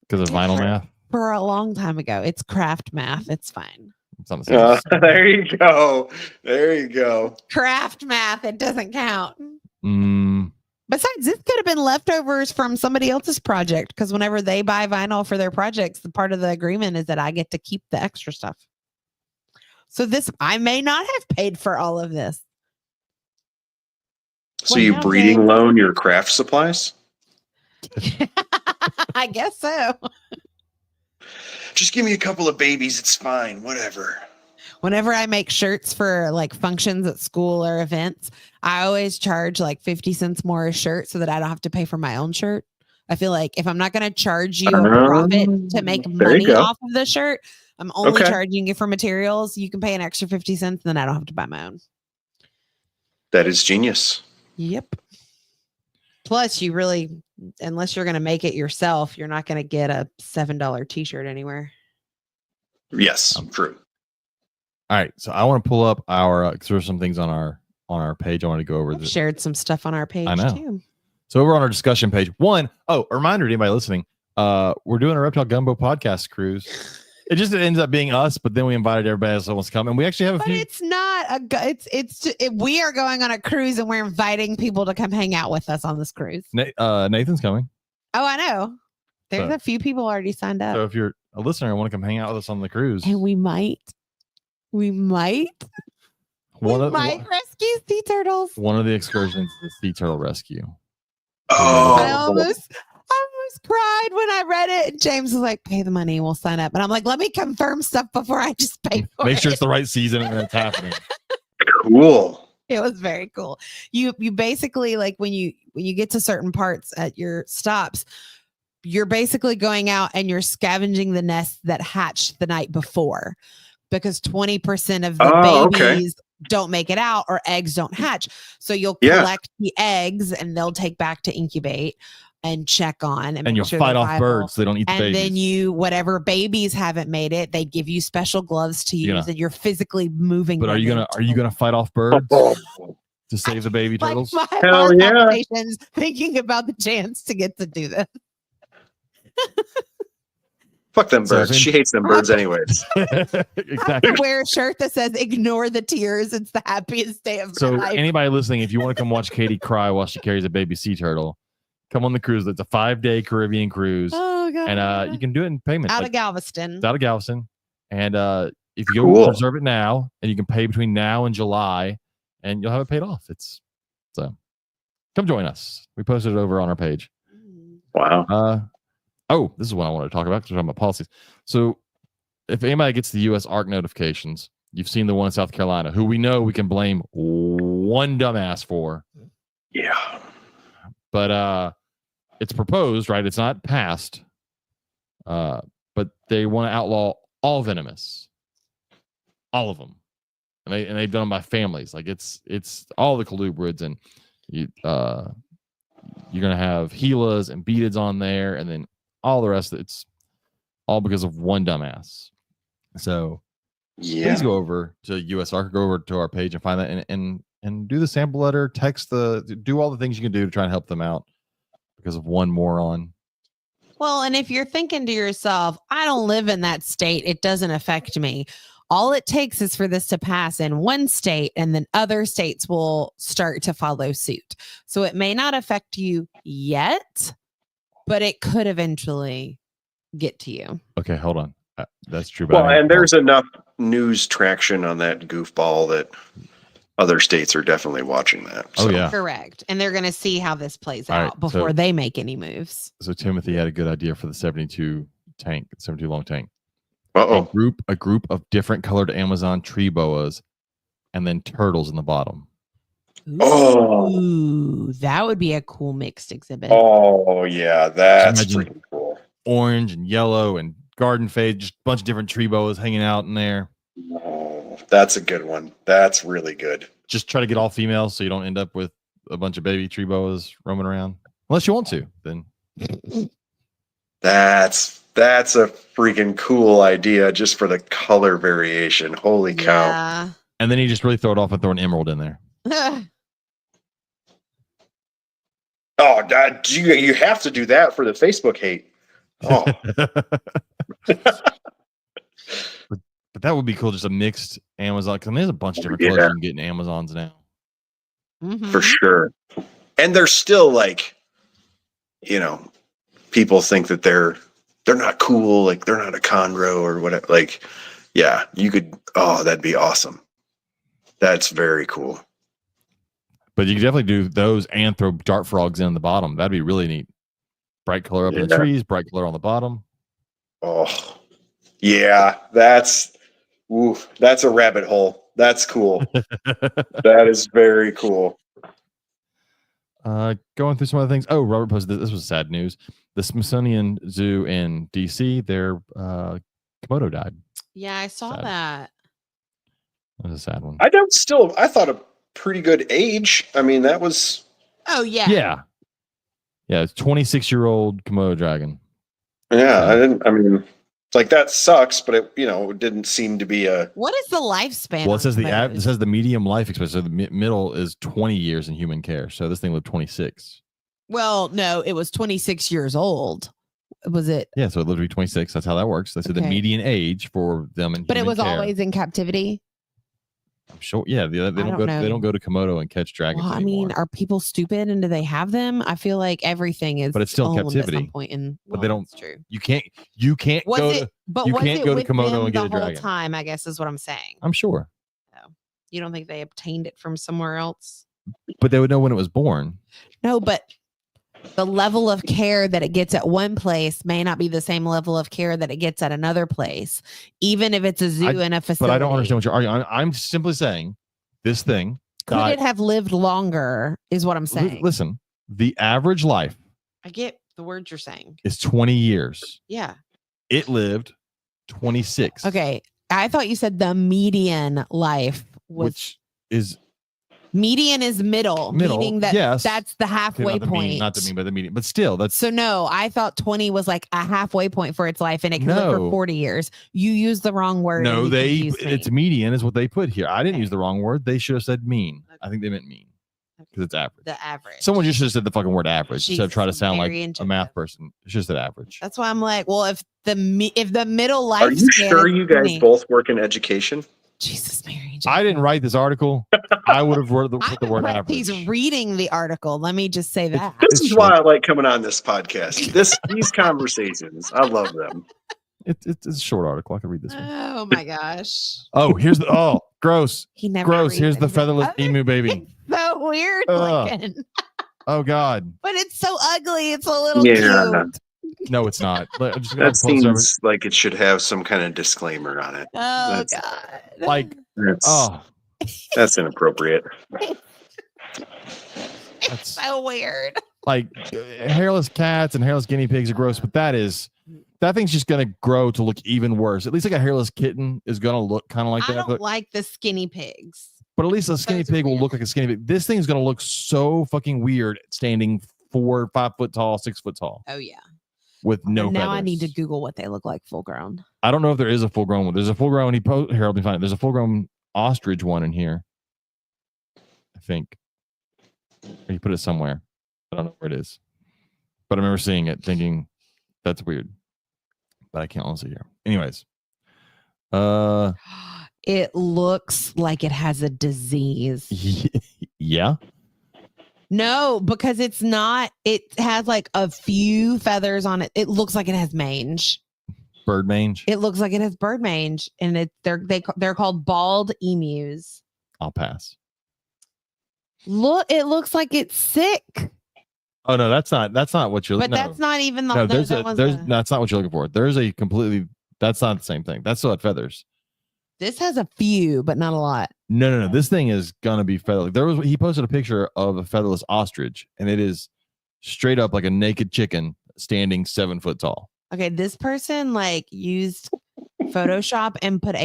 Because of vinyl math? For a long time ago. It's craft math. It's fine. It's on the same. There you go. There you go. Craft math. It doesn't count. Mm. Besides, this could have been leftovers from somebody else's project because whenever they buy vinyl for their projects, the part of the agreement is that I get to keep the extra stuff. So I may not have paid for all of this. So you breeding loan your craft supplies? I guess so. Just give me a couple of babies. It's fine. Whatever. Whenever I make shirts for like functions at school or events, I always charge like 50 cents more a shirt so that I don't have to pay for my own shirt. I feel like if I'm not going to charge you a profit to make money off of the shirt, I'm only charging you for materials. You can pay an extra 50 cents, and then I don't have to buy my own. That is genius. Yep. Plus, you really, unless you're going to make it yourself, you're not going to get a $7 t-shirt anywhere. Yes, true. All right, so I want to pull up our because there's some things on our page. I want to go over. Shared some stuff on our page too. So over on our discussion page, a reminder to anybody listening, we're doing a Reptile Gumbo podcast cruise. It just ends up being us, but then we invited everybody else that wants to come, and we actually have a few. It's not we are going on a cruise, and we're inviting people to come hang out with us on this cruise. Nathan's coming. Oh, I know. There's a few people already signed up. So if you're a listener and want to come hang out with us on the cruise, and we might rescue sea turtles. One of the excursions is the sea turtle rescue. Oh, I almost cried when I read it. And James was like, pay the money, we'll sign up. And I'm like, let me confirm stuff before I just pay for it. Make sure it's the right season and it's happening. Cool. It was very cool. You basically like when you get to certain parts at your stops, you're basically going out and you're scavenging the nests that hatched the night before because 20% of the babies don't make it out or eggs don't hatch. So you'll collect the eggs and they'll take back to incubate and check on. And you'll fight off birds so they don't eat the babies. And then whatever babies haven't made it, they give you special gloves to use and you're physically moving. But are you gonna fight off birds to save the baby turtles? Like Hell yeah. Thinking about the chance to get to do this. Fuck them birds. She hates them birds anyways. Exactly. Wear a shirt that says ignore the tears. It's the happiest day of my life. So anybody listening, if you want to come watch Katie cry while she carries a baby sea turtle, come on the cruise. It's a 5-day Caribbean cruise. Oh, God. And you can do it in payment. Out of Galveston. It's out of Galveston. And if you go reserve it now, and you can pay between now and July, and you'll have it paid off. So come join us. We posted it over on our page. Wow. This is what I want to talk about because we're talking about policies. So if anybody gets the U.S. ARC notifications, you've seen the one in South Carolina, who we know we can blame one dumbass for. Yeah. But it's proposed, right? It's not passed. But they want to outlaw all venomous. all of them, and they've done them by families. Like it's all the colubrids, and you're gonna have Gilas and beateds on there, and then all the rest. It's all because of one dumbass. So please go over to USR, go over to our page and find that, and do the sample letter, do all the things you can do to try and help them out because of one moron. Well, and if you're thinking to yourself, I don't live in that state, it doesn't affect me. All it takes is for this to pass in one state, and then other states will start to follow suit. So it may not affect you yet, but it could eventually get to you. Okay, hold on. That's true. Well, and there's enough news traction on that goofball that other states are definitely watching that. So. Oh, yeah. Correct. And they're going to see how this plays out before they make any moves. So Timothy had a good idea for the 72 long tank. Uh-oh. A group of different colored Amazon tree boas and then turtles in the bottom. Ooh, that would be a cool mixed exhibit. Oh, yeah. That's freaking cool. Orange and yellow and garden fade, just a bunch of different tree boas hanging out in there. Oh, that's a good one. That's really good. Just try to get all females so you don't end up with a bunch of baby tree boas roaming around. Unless you want to, then. That's a freaking cool idea just for the color variation. Holy cow. Yeah. And then you just really throw it off and throw an emerald in there. Oh, you have to do that for the Facebook hate. Oh. But that would be cool, just a mixed Amazon. Because there's a bunch of different colors you can get in Amazons now. Mm-hmm. For sure. And they're still like, people think that they're not cool, like they're not a chondro or whatever. Like, yeah, you could. Oh, that'd be awesome. That's very cool. But you could definitely do those and throw dart frogs in the bottom. That'd be really neat. Bright color up in the trees, bright color on the bottom. Oh, yeah, that's a rabbit hole. That's cool. That is very cool. Going through some other things. Oh, Robert posted this was sad news. The Smithsonian Zoo in DC, their Komodo died. Yeah, I saw that. That was a sad one. I thought a pretty good age. I mean, that was. Oh yeah. Yeah, it's 26-year-old Komodo dragon. Yeah, like that sucks, but it didn't seem to be a. What is the lifespan? Well, it says it says the medium life expectancy. So the middle is 20 years in human care. So this thing lived 26. Well, no, it was 26 years old. Was it? Yeah, so it lived to be 26. That's how that works. They said the median age for them in. But it was care. always in captivity. I'm sure. Yeah, they don't go to Komodo and catch dragons. Well, anymore. Are people stupid and do they have them? I feel like everything is. But it's still captivity. At some point but they don't. That's true. You can't go to Komodo and get a dragon. Time, I guess, is what I'm saying. I'm sure. So, you don't think they obtained it from somewhere else? But they would know when it was born. No, but the level of care that it gets at one place may not be the same level of care that it gets at another place, even if it's a zoo and a facility. But I don't understand what you're arguing. I'm simply saying this thing. Could it have lived longer is what I'm saying. Listen, the average life. I get the words you're saying. Is 20 years. Yeah. It lived 26. Okay. I thought you said the median life was. Which is. Median is middle, meaning that that's the halfway point. Not the mean, but the median. But still, that's. So no, I thought 20 was like a halfway point for its life, and it could live for 40 years. You used the wrong word. No, it's median is what they put here. I didn't use the wrong word. They should have said mean. Okay. I think they meant mean because it's average. The average. Someone just should have said the fucking word average instead of try to sound like a math person. It's just that average. That's why I'm like, well, if the middle life. Are you sure you guys both work in education? Jesus, Mary. I didn't write this article. I would have put the word average. He's reading the article. Let me just say that. This is why I like coming on this podcast. These conversations, I love them. It's a short article. I can read this one. Oh my gosh. Oh, here's the gross. He never gross. Here's the featherless emu baby. It's so weird looking. Oh God. But it's so ugly. It's a little cute. No, it's not. That seems like it should have some kind of disclaimer on it. Oh God! Like, that's inappropriate. It's so weird. Like hairless cats and hairless guinea pigs are gross, but that's that thing's just gonna grow to look even worse. At least like a hairless kitten is gonna look kind of like I that. don't like the skinny pigs. But at least a skinny Those are pig will weird. look like a skinny pig. This thing's gonna look so fucking weird standing 4 or 5 foot tall, 6 foot tall Oh yeah. with no Now feathers. I need to Google what they look like full grown. I don't know if there is a full grown one. There's a full grown. Here, let me find it. There's a full grown ostrich one in here. I think. He put it somewhere. I don't know where it is. But I remember seeing it, thinking that's weird. But I can't honestly hear. Anyways, It looks like it has a disease. yeah. No, because it's not. It has like a few feathers on it. It looks like it has mange. Bird mange. It looks like it has bird mange, and they're called bald emus. I'll pass. Look, it looks like it's sick. Oh no, that's not what you're. But no. that's not even the. No, there's no, that's not what you're looking for. There's a completely. That's not the same thing. That's still had feathers. This has a few, but not a lot. No. This thing is gonna be featherless. He posted a picture of a featherless ostrich, and it is straight up like a naked chicken standing 7 foot tall. Okay, this person like used Photoshop and put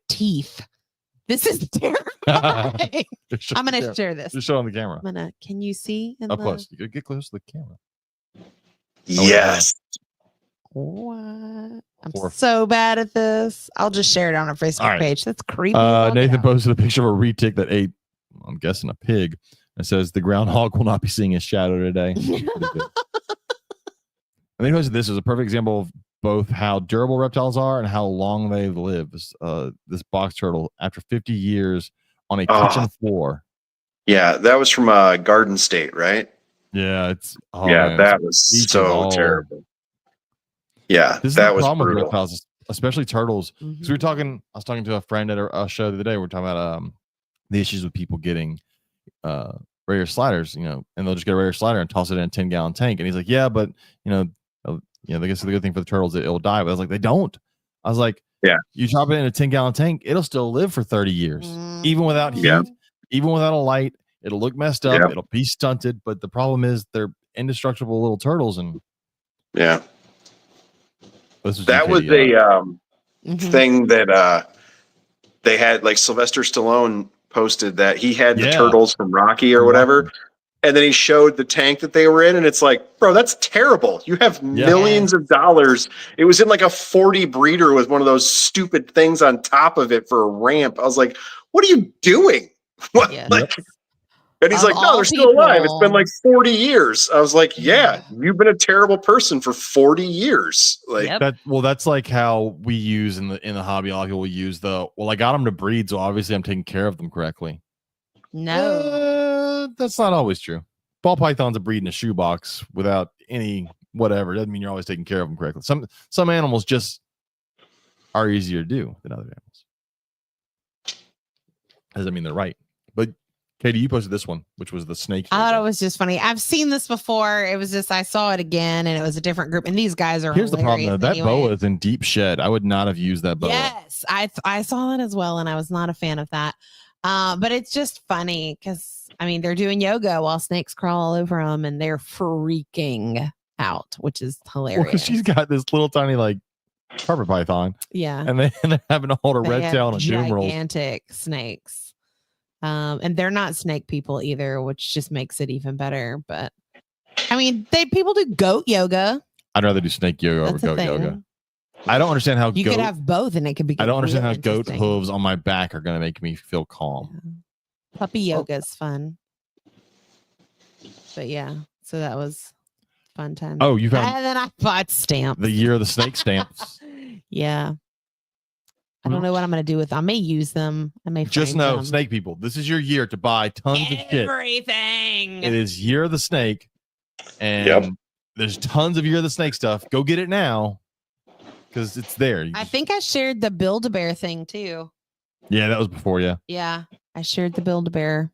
teeth. This is terrifying. I'm gonna share this. Just show on the camera. Can you see? Up close. You gotta get close to the camera. Yes. What? I'm so bad at this. I'll just share it on our Facebook page. That's creepy. Nathan posted a picture of a retic that ate, I'm guessing, a pig. It says the groundhog will not be seeing his shadow today. And then he posted this as a perfect example of both how durable reptiles are and how long they live. This box turtle, after 50 years on a kitchen floor. Yeah, that was from Garden State, right? Yeah, it's man, that was so terrible. Yeah, this that is was the problem brutal. with reptiles, especially turtles. Because I was talking to a friend at a show the other day. We're talking about the issues with people getting rare sliders, and they'll just get a rare slider and toss it in a 10-gallon tank. And he's like, yeah, but I guess the good thing for the turtles is it'll die. But I was like, they don't. I was like, yeah, you drop it in a 10-gallon tank, it'll still live for 30 years, even without heat, even without a light. It'll look messed up. It'll be stunted. But the problem is they're indestructible little turtles. And that was a thing that they had, like Sylvester Stallone posted that he had the turtles from Rocky or whatever. And then he showed the tank that they were in, and it's like, bro, that's terrible. You have millions of dollars. It was in like a 40 breeder with one of those stupid things on top of it for a ramp. I was like, what are you doing? What? And he's like, no, they're still alive. It's been like 40 years. I was like, yeah, you've been a terrible person for 40 years. Like that's like how we use in the hobby. A lot of people use I got them to breed, so obviously I'm taking care of them correctly. No, that's not always true. Ball pythons are breed in a shoebox without any whatever. It doesn't mean you're always taking care of them correctly. Some animals just are easier to do than other animals. Doesn't mean they're right. But Katie, you posted this one, which was the snake. I thought it was just funny. I've seen this before. It was just I saw it again, and it was a different group. And these guys are. Here's the problem, though. That boa is in deep shed. I would not have used that boa. Yes, I saw that as well, and I was not a fan of that. But it's just funny because they're doing yoga while snakes crawl all over them, and they're freaking out, which is hilarious. Well, she's got this little tiny carpet python. Yeah, and they're having to hold a red tail and a doom roll. Gigantic snakes. And they're not snake people either, which just makes it even better. But people do goat yoga. I'd rather do snake yoga over goat yoga. I don't understand how you could have both, and it could be. I don't understand how goat hooves on my back are going to make me feel calm. Yeah. Puppy yoga is fun. But so that was fun time. Oh, you found? And then I bought stamps. The year of the snake stamps. Yeah. I don't know what I'm going to do with them. I may use them. I may just know, them. Snake people, this is your year to buy tons of shit. Everything. It is year of the snake. And there's tons of year of the snake stuff. Go get it now. Because it's there. I think I shared the Build-A-Bear thing too. Yeah, that was before, yeah. Yeah, I shared the Build-A-Bear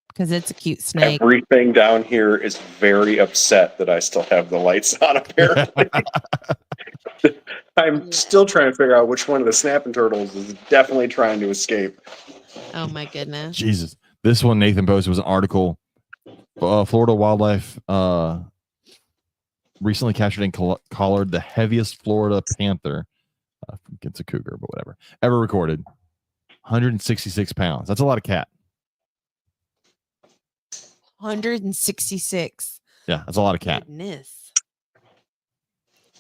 because it's a cute snake. Everything down here is very upset that I still have the lights on, apparently. I'm still trying to figure out which one of the snapping turtles is definitely trying to escape. Oh my goodness. Jesus. This one Nathan posted was an article. Florida Wildlife recently captured and collared the heaviest Florida panther. It's a cougar, but whatever. Ever recorded. 166 pounds. That's a lot of cat. 166. Yeah, that's a lot of cat. Goodness.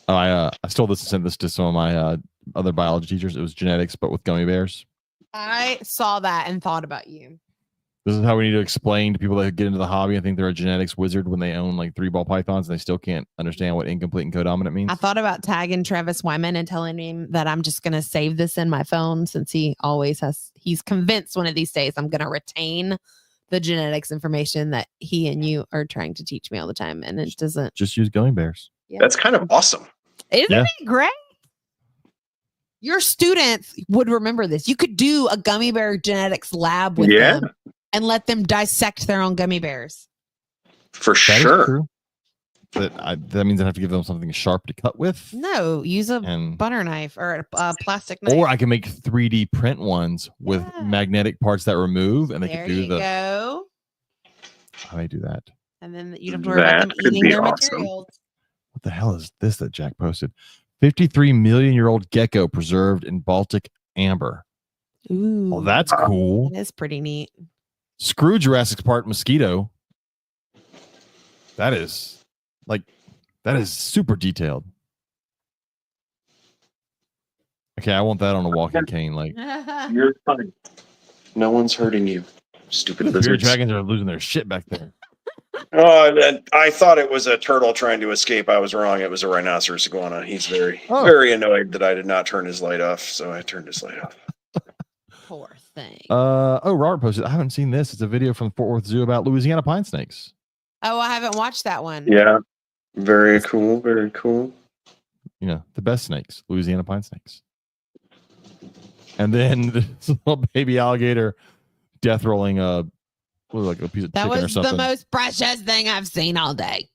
I stole this and sent this to some of my other biology teachers. It was genetics, but with gummy bears. I saw that and thought about you. This is how we need to explain to people that get into the hobby and think they're a genetics wizard when they own like 3 ball pythons and they still can't understand what incomplete and codominant means. I thought about tagging Travis Wyman and telling him that I'm just going to save this in my phone since he always has. He's convinced one of these days I'm going to retain the genetics information that he and you are trying to teach me all the time. And it doesn't. Just use gummy bears. Yeah. That's kind of awesome. Isn't it great? Your students would remember this. You could do a gummy bear genetics lab with them and let them dissect their own gummy bears. For That sure. is true. That means I have to give them something sharp to cut with. No, use a butter knife or a plastic knife. Or I can make 3D print ones with magnetic parts that remove, and they can do the. Go. How do I do that? And then you don't have to worry about them eating their materials. What the hell is this that Jack posted? 53 million-year-old gecko preserved in Baltic amber. Ooh, well, that's cool. It is pretty neat. Screw Jurassic Park mosquito. That is super detailed. Okay, I want that on a walking cane. Like you're fine. No one's hurting you. Stupid lizards. Dragons are losing their shit back there. Oh, I thought it was a turtle trying to escape. I was wrong. It was a rhinoceros iguana. He's very annoyed that I did not turn his light off, so I turned his light off. Poor thing. Robert posted. I haven't seen this. It's a video from Fort Worth Zoo about Louisiana pine snakes. Oh, I haven't watched that one. Yeah, very cool. Very cool. You know, the best snakes, Louisiana pine snakes. And then this little baby alligator death rolling like a piece of chicken or something. That was the most precious thing I've seen all day.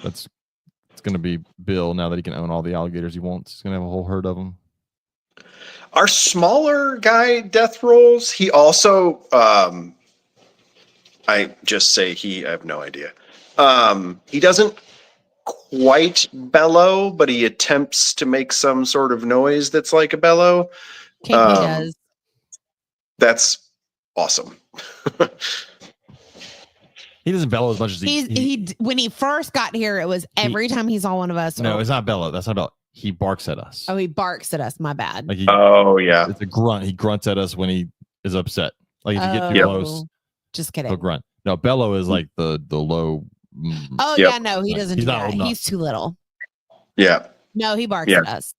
It's going to be Bill now that he can own all the alligators he wants. He's going to have a whole herd of them. Our smaller guy death rolls. He also, I just say I have no idea. He doesn't quite bellow, but he attempts to make some sort of noise that's like a bellow. KP does. That's awesome. He doesn't bellow as much as he when he first got here, it was every time he saw one of us. No, it's not bellow. That's not bellow. He barks at us. Oh, he barks at us. My bad. Like yeah. It's a grunt. He grunts at us when he is upset. Like if you get too close. Just kidding. He'll grunt. No, bellow is like the low. Yeah, no, he doesn't do not that. He's too little. Yeah. No, he barks at us.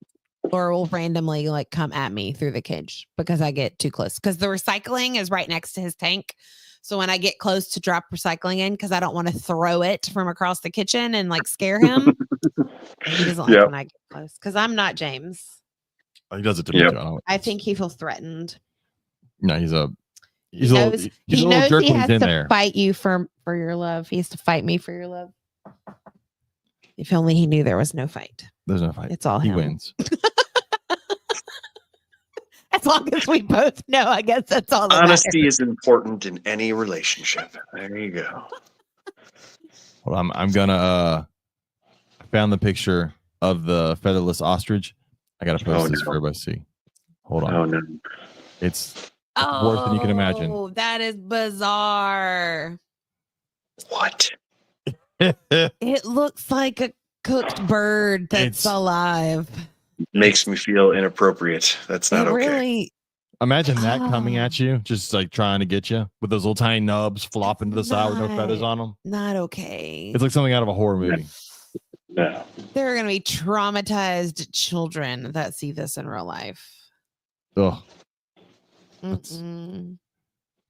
Or will randomly like come at me through the cage because I get too close. Because the recycling is right next to his tank. So when I get close to drop recycling in, because I don't want to throw it from across the kitchen and like scare him. He doesn't like when I get close. Because I'm not James. He does it to me too. I think he feels threatened. No, he knows he has to fight you for your love. He has to fight me for your love. If only he knew there was no fight. There's no fight. It's all he him. wins. As long as we both know, I guess that's all. Honesty is important in any relationship. There you go. Well, I'm gonna. I found the picture of the featherless ostrich. I gotta post this for everybody to see. Hold on. Oh no! It's worse than you can imagine. Oh, that is bizarre. What? It looks like a cooked bird that's alive. Makes me feel inappropriate. That's not okay. Really, imagine that coming at you, just like trying to get you with those little tiny nubs flopping to the side with no feathers on them. Not okay. It's like something out of a horror movie. No. There are going to be traumatized children that see this in real life. Ugh.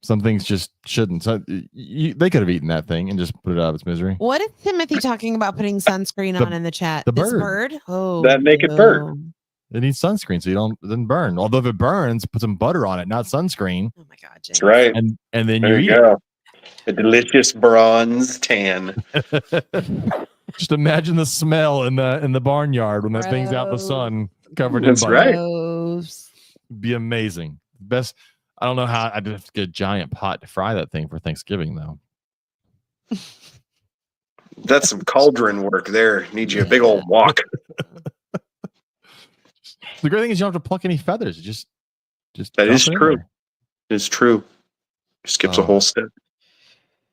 Some things just shouldn't. So they could have eaten that thing and just put it out of its misery. What is Timothy talking about putting sunscreen on in the chat? The this bird. Oh, that naked bird. It needs sunscreen so it doesn't burn. Although if it burns, put some butter on it, not sunscreen. Oh my God, James. That's right. And then there you go. A delicious bronze tan. Just imagine the smell in the barnyard when that thing's out in the sun, covered in butter. That's right. Be amazing. Best. I don't know how I'd have to get a giant pot to fry that thing for Thanksgiving though. That's some cauldron work there. Need you a big old walk. The great thing is you don't have to pluck any feathers. Just That drop is it in true. there. It's true. Skips a whole step.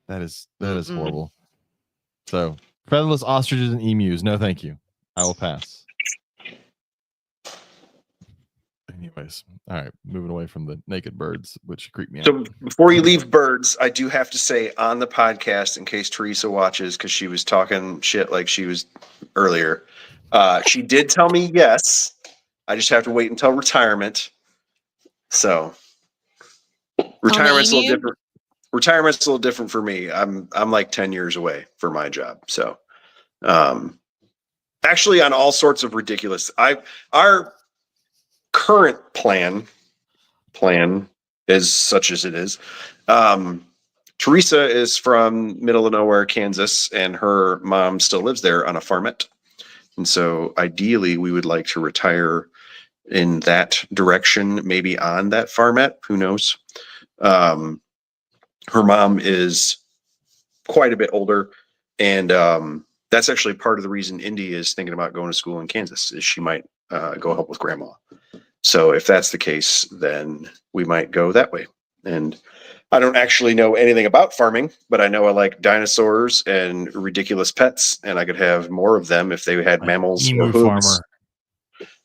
That is horrible. So featherless ostriches and emus. No, thank you. I will pass. Anyways, all right. Moving away from the naked birds, which creep me out. So before you leave birds, I do have to say on the podcast, in case Teresa watches, because she was talking shit like she was earlier. She did tell me yes. I just have to wait until retirement. So retirement's a little different. Retirement's a little different for me. I'm like 10 years away for my job. So actually on all sorts of ridiculous. Our current plan is such as it is. Teresa is from middle of nowhere, Kansas, and her mom still lives there on a farmette. And so ideally we would like to retire in that direction, maybe on that farmette. Who knows? Her mom is quite a bit older, and that's actually part of the reason Indy is thinking about going to school in Kansas, is she might go help with grandma. So if that's the case, then we might go that way. And I don't actually know anything about farming, but I know I like dinosaurs and ridiculous pets, and I could have more of them if they had mammals or hooves. Farmer.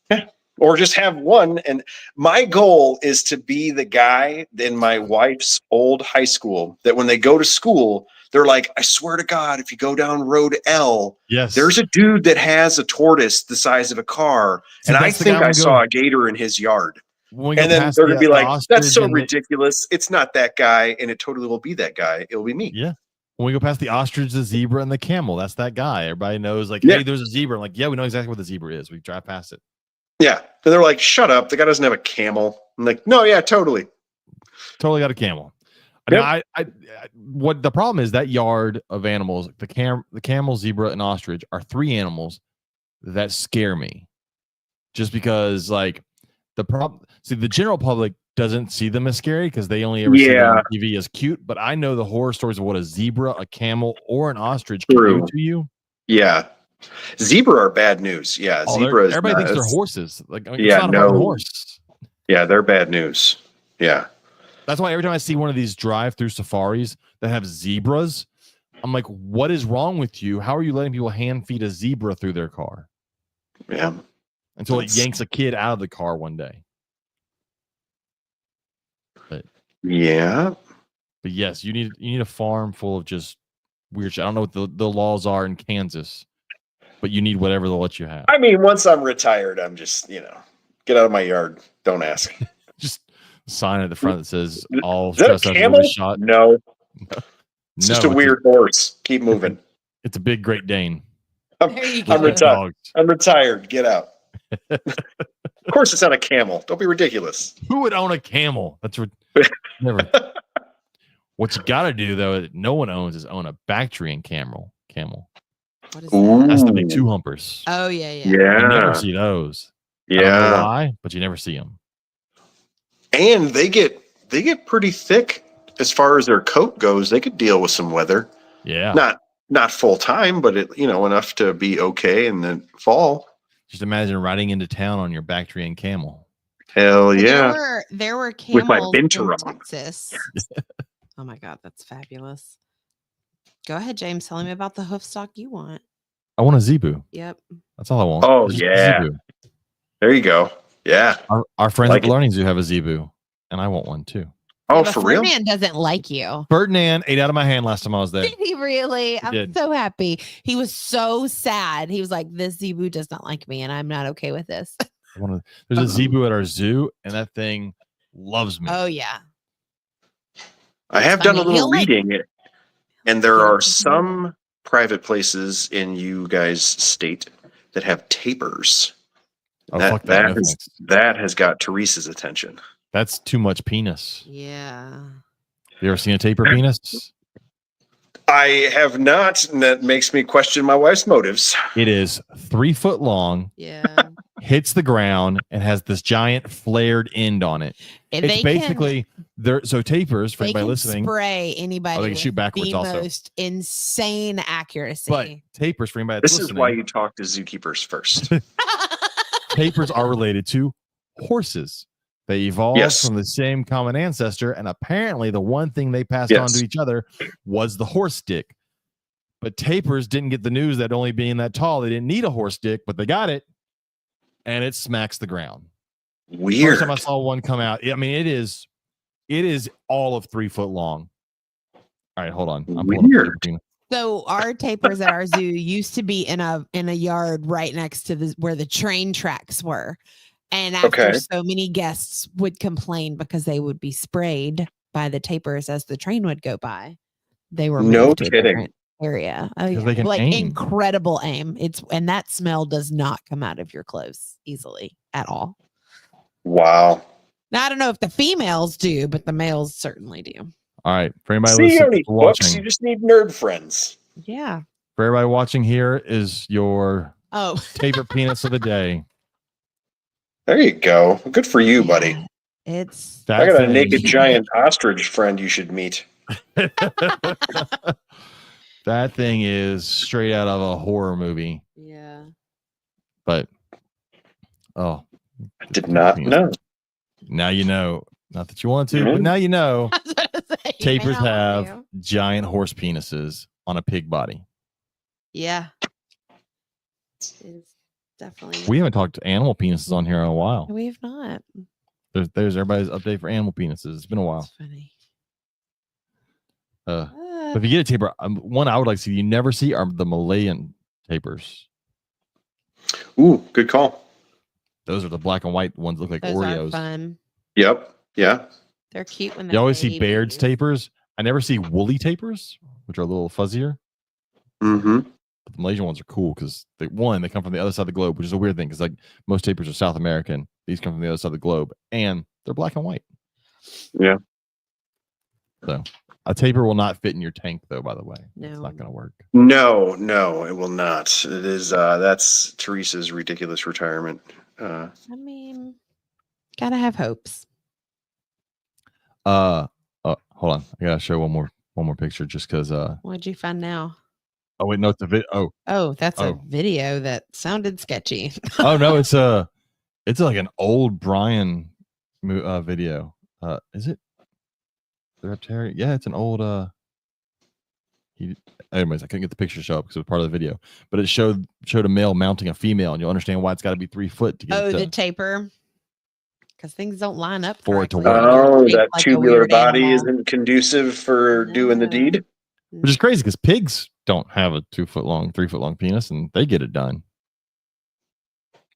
Yeah. Or just have one. And my goal is to be the guy in my wife's old high school that when they go to school, they're like, I swear to God, if you go down road L, there's a dude that has a tortoise the size of a car. So and I think I saw a gator in his yard. And then they're going to be like, that's so ridiculous. It's not that guy. And it totally will be that guy. It'll be me. Yeah. When we go past the ostrich, the zebra, and the camel, that's that guy. Everybody knows, like, hey, there's a zebra. I'm like, yeah, we know exactly what the zebra is. We drive past it. Yeah. And they're like, shut up. The guy doesn't have a camel. I'm like, no, yeah, totally. Totally got a camel. Yep. What the problem is, that yard of animals, the camel, zebra, and ostrich are three animals that scare me. Just because, like, the general public doesn't see them as scary because they only ever see them on TV as cute. But I know the horror stories of what a zebra, a camel, or an ostrich can do to you. Yeah. Zebra are bad news. Yeah. Zebra everybody thinks they're horses. Like, it's not a horse. Yeah, they're bad news. Yeah. That's why every time I see one of these drive-through safaris that have zebras, I'm like, what is wrong with you? How are you letting people hand feed a zebra through their car? Yeah. Until it yanks a kid out of the car one day. But yes, you need a farm full of just weird shit. I don't know what the laws are in Kansas, but you need whatever they'll let you have. I mean, once I'm retired, I'm just, get out of my yard. Don't ask. Just sign at the front that says all is that a camel? Shot. No. It's just a weird horse. Keep moving. It's a big Great Dane. I'm retired. I'm retired. Get out. Of course, it's not a camel. Don't be ridiculous. Who would own a camel? That's never. What you got to do though, that no one owns, is own a Bactrian camel. What is that? That's the big two humpers. Oh yeah. You never see those. Yeah. I don't know why, but you never see them. And they get pretty thick as far as their coat goes. They could deal with some weather. Yeah. Not full time, but enough to be okay in the fall. Just imagine riding into town on your Bactrian camel. Hell yeah. There were camels with my in Binturong. Texas. Oh my God, that's fabulous. Go ahead, James. Tell me about the hoof stock you want. I want a zebu. Yep. That's all I want. Oh, yeah. Zebu. There you go. Yeah. Our friends at the Learning Zoo have a zebu, and I want one too. Oh, for real? Ferdinand doesn't like you. Ferdinand ate out of my hand last time I was there. Did he really? I'm so happy. He was so sad. He was like, this zebu does not like me, and I'm not okay with this. There's a zebu at our zoo, and that thing loves me. Oh, yeah. I have done a little reading, and there are some private places in you guys' state that have tapers. Oh, that has got Teresa's attention. That's too much penis. Yeah. You ever seen a taper penis? I have not, and that makes me question my wife's motives. It is 3 foot long. Yeah. Hits the ground and has this giant flared end on it. It's basically So tapirs, for They anybody can listening, spray anybody. they can shoot backwards the also. most insane accuracy. But tapirs, for anybody This that's is listening, why you talk to zookeepers first. tapirs are related to horses. They evolved from the same common ancestor, and apparently the one thing they passed on to each other was the horse dick. But tapirs didn't get the news that only being that tall, they didn't need a horse dick, but they got it, and it smacks the ground. Weird. First time I saw one come out, I mean, it is all of 3 foot long. All right, hold on. I'm Weird. So our tapirs at our zoo used to be in a yard right next to where the train tracks were. And after so many guests would complain because they would be sprayed by the tapirs as the train would go by, they were moved to a different area. Oh yeah, they can like aim. incredible aim. And that smell does not come out of your clothes easily at all. Wow. Now I don't know if the females do, but the males certainly do. All right, for anybody you listening, don't need books, watching, you just need nerd friends. Yeah. For everybody watching, here is your tapir penis of the day. There you go. Good for you, buddy. I got a naked giant ostrich friend you should meet. That thing is straight out of a horror movie. Yeah. But I did not know. Now you know. Not that you want to, but now you know. Tapirs have giant horse penises on a pig body. Yeah. It's definitely. We haven't talked animal penises on here in a while. We've not. There's everybody's update for animal penises. It's been a while. That's funny. But if you get a tapir, one I would like to see you never see are the Malayan tapirs. Ooh, good call. Those are the black and white ones that look like Those Oreos. Are fun. Yep. Yeah. They're cute when you always see Baird's tapirs. I never see woolly tapirs, which are a little fuzzier. Mm-hmm. But the Malaysian ones are cool because they come from the other side of the globe, which is a weird thing because like most tapirs are South American. These come from the other side of the globe, and they're black and white. Yeah. So a tapir will not fit in your tank, though. By the way, no, it's not going to work. No, it will not. It is. That's Teresa's ridiculous retirement. I mean, gotta have hopes. Hold on. I gotta show one more picture just because. What'd you find now? Oh wait, no, it's a video. That's a video that sounded sketchy. Oh no, it's like an old Brian video. Is it the Reptile? Yeah, it's an old. Anyways, I couldn't get the picture to show up because it was part of the video, but it showed a male mounting a female, and you'll understand why it's got to be 3 foot to get. The tapir. Because things don't line up for it to correctly. work. Oh, that like tubular body isn't conducive for doing the deed. Which is crazy because pigs don't have a 2 foot long, 3 foot long penis, and they get it done.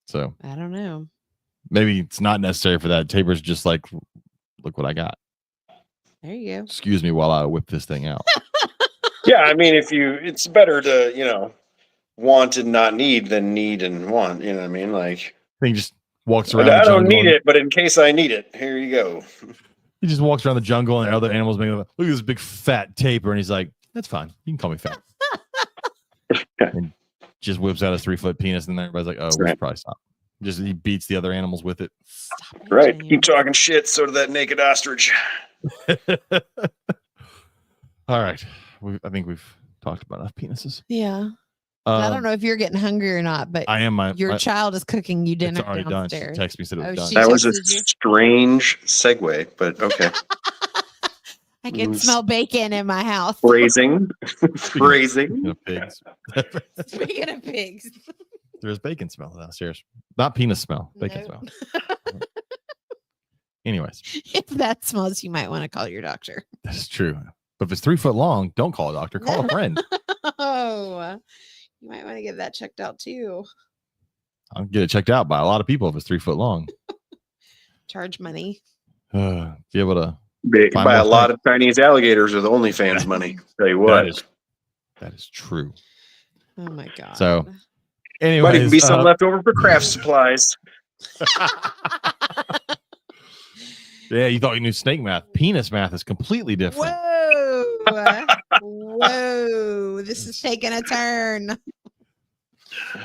So I don't know. Maybe it's not necessary for that. Tapir's just like, look what I got. There you go. Excuse me while I whip this thing out. Yeah, I mean, it's better to want and not need than need and want. You know what I mean? Like he just walks around. I don't need it, but in case I need it, here you go. He just walks around the jungle and other animals make look at this big fat tapir, and he's like, "That's fine. You can call me fat." And just whips out his 3 foot penis, and then everybody's like, "Oh, we should probably stop." Just he beats the other animals with it. Right. Keep talking shit. So to that naked ostrich. All right. I think we've talked about enough penises. Yeah. I don't know if you're getting hungry or not, but I am. Your child is cooking you dinner. It's already downstairs. done. She texted me, said it was done. That was a strange segue, but okay. I can smell bacon in my house. Phrasing. Speaking of pigs. Speaking of pigs. There's bacon smell downstairs. Not penis smell. Bacon smell. Anyways. If that smells, you might want to call your doctor. That's true. But if it's 3 foot long, don't call a doctor. Call a friend. Oh, you might want to get that checked out too. I'll get it checked out by a lot of people if it's 3 foot long. Charge money. Be able to buy a lot of Chinese alligators with OnlyFans money. Tell you what. That is true. Oh my God. So anyway, might even be some left over for craft supplies. Yeah, you thought you knew snake math. Penis math is completely different. Whoa. Whoa. This is taking a turn.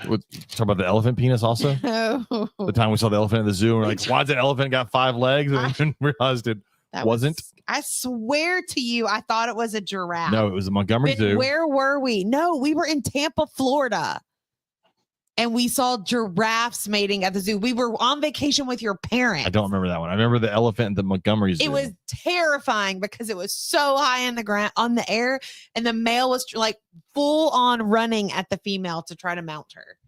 Talk about the elephant penis also. Oh. The time we saw the elephant in the zoo, and we're like, why's that elephant got 5 legs? And then realized it wasn't. I swear to you, I thought it was a giraffe. No, it was a Montgomery Zoo. Where were we? No, we were in Tampa, Florida. And we saw giraffes mating at the zoo. We were on vacation with your parents. I don't remember that one. I remember the elephant at the Montgomery Zoo. It was terrifying because it was so high in the ground, on the air, and the male was like full on running at the female to try to mount her.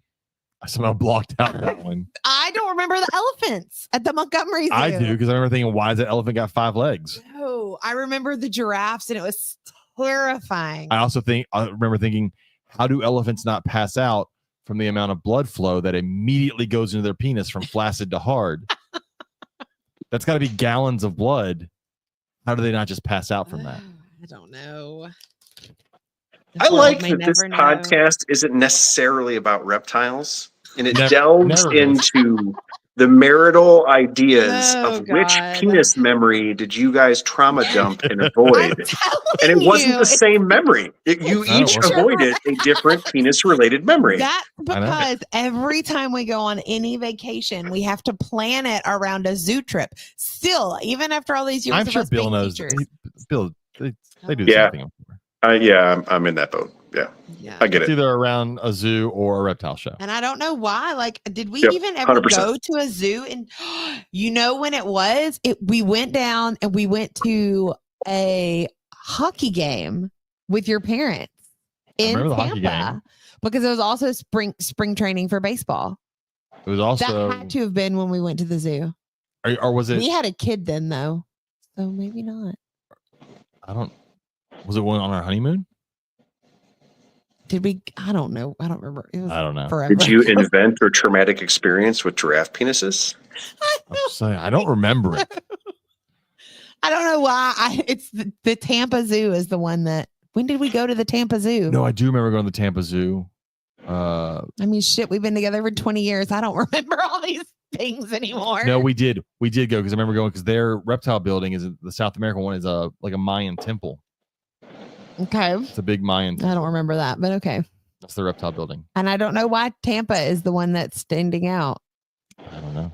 I somehow blocked out that one. I don't remember the elephants at the Montgomery Zoo. I do, because I remember thinking, why does that elephant got 5 legs? No, I remember the giraffes, and it was terrifying. I remember thinking, how do elephants not pass out from the amount of blood flow that immediately goes into their penis from flaccid to hard? That's got to be gallons of blood. How do they not just pass out from that? I don't know. I like that this podcast isn't necessarily about reptiles, and it delves into the marital ideas of which penis memory did you guys trauma dump and avoid. And it wasn't the same memory. You each avoided a different penis-related memory. That's because every time we go on any vacation, we have to plan it around a zoo trip. Still, even after all these years, I'm sure Bill knows. Bill, they do something. I'm in that boat. Yeah, I get it. It's either around a zoo or a reptile show. And I don't know why. Like, did we even ever 100%. Go to a zoo? And you know when it was? We went down and we went to a hockey game with your parents in Tampa because it was also spring training for baseball. It was also that had to have been when we went to the zoo. Or was it? We had a kid then, though, so maybe not. Was it one on our honeymoon? Did we? I don't know. I don't remember. It was I don't know. Forever. Did you invent a traumatic experience with giraffe penises? I don't remember it. I don't know why. It's the Tampa Zoo is the one that. When did we go to the Tampa Zoo? No, I do remember going to the Tampa Zoo. I mean, shit, we've been together for 20 years. I don't remember all these things anymore. No, we did. We did go because I remember going because their reptile building is the South American one is like a Mayan temple. Okay. It's a big Mayan temple. I don't remember that, but okay. That's the reptile building. And I don't know why Tampa is the one that's standing out. I don't know.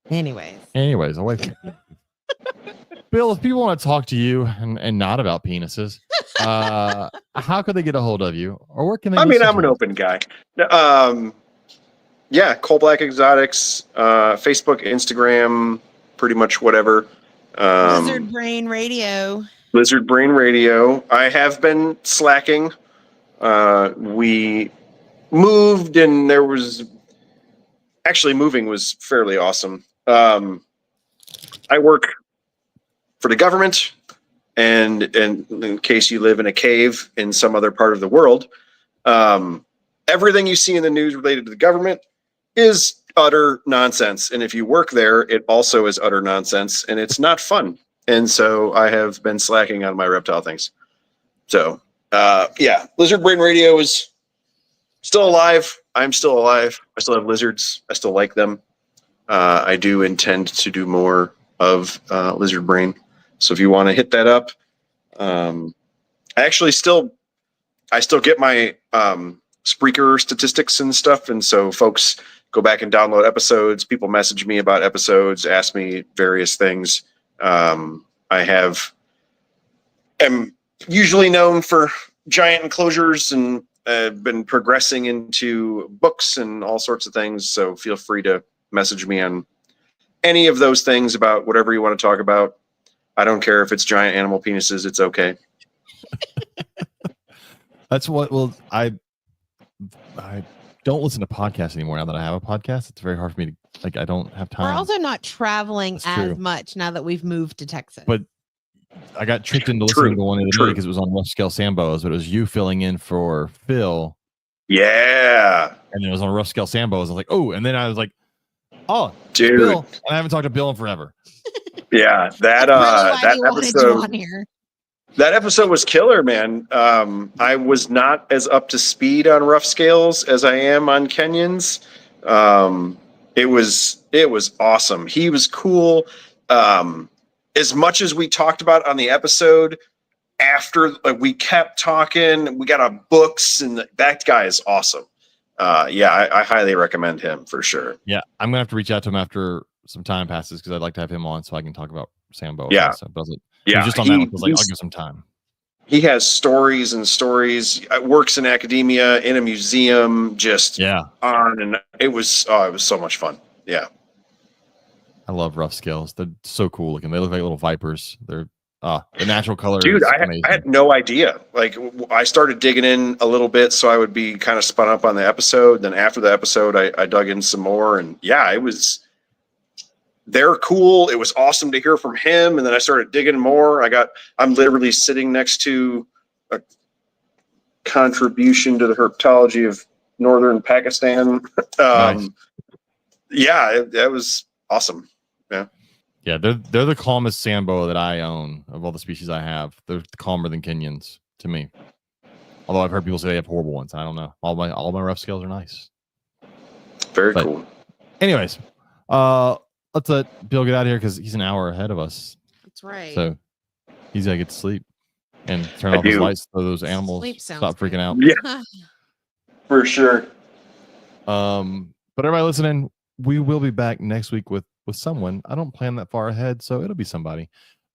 Anyways, I'll wait. Bill, if people want to talk to you and not about penises, how could they get a hold of you? Or where can they? I'm an open guy. Coal Black Exotics, Facebook, Instagram, pretty much whatever. Lizard Brain Radio. Lizard Brain Radio. I have been slacking. We moved, and there was moving was fairly awesome. I work for the government, and in case you live in a cave in some other part of the world, everything you see in the news related to the government is utter nonsense. And if you work there, it also is utter nonsense, and it's not fun. And so I have been slacking on my reptile things. So, Lizard Brain Radio is still alive. I'm still alive. I still have lizards. I still like them. I do intend to do more of Lizard Brain. So if you want to hit that up, I still get my Spreaker statistics and stuff. And so folks go back and download episodes. People message me about episodes, ask me various things. I am usually known for giant enclosures and been progressing into books and all sorts of things. So feel free to message me on any of those things about whatever you want to talk about. I don't care if it's giant animal penises. It's okay. That's what. Well, I don't listen to podcasts anymore now that I have a podcast. It's very hard for me to I don't have time. We're also not traveling as much now that we've moved to Texas. But I got tricked into listening to one of the day because it was on rough scale Sambos, but it was you filling in for Phil. Yeah. And it was on rough scale Sambos. I was like, oh, and then I was like, oh, dude, Bill. And I haven't talked to Bill in forever. Yeah, that episode was killer, man. I was not as up to speed on rough scales as I am on Kenyans. It was awesome. He was cool. As much as we talked about on the episode, after we kept talking, we got our books, and that guy is awesome. I highly recommend him for sure. Yeah, I'm gonna have to reach out to him after some time passes because I'd like to have him on so I can talk about Sambo. Yeah. So, but Yeah, just on that one, I was like, I'll give some time. He has stories and stories. Works in academia, in a museum, just on, and it was so much fun. Yeah, I love rough scales. They're so cool looking. They look like little vipers. They're the natural color. Dude, is I had no idea. Like, I started digging in a little bit, so I would be kind of spun up on the episode. Then after the episode, I dug in some more, and yeah, it was. They're cool. It was awesome to hear from him, and then I started digging more. I'm literally sitting next to a contribution to the herpetology of northern Pakistan. Nice. Yeah, that was awesome. Yeah, they're the calmest Sambo that I own of all the species I have. They're calmer than Kenyans to me. Although I've heard people say they have horrible ones. I don't know. All my rough scales are nice. Very cool. Anyways, let's let Bill get out of here because he's an hour ahead of us. That's right. So he's gotta get to sleep and turn off his lights so those animals stop freaking out. Yeah, for sure. But everybody listening, we will be back next week with someone. I don't plan that far ahead, so it'll be somebody.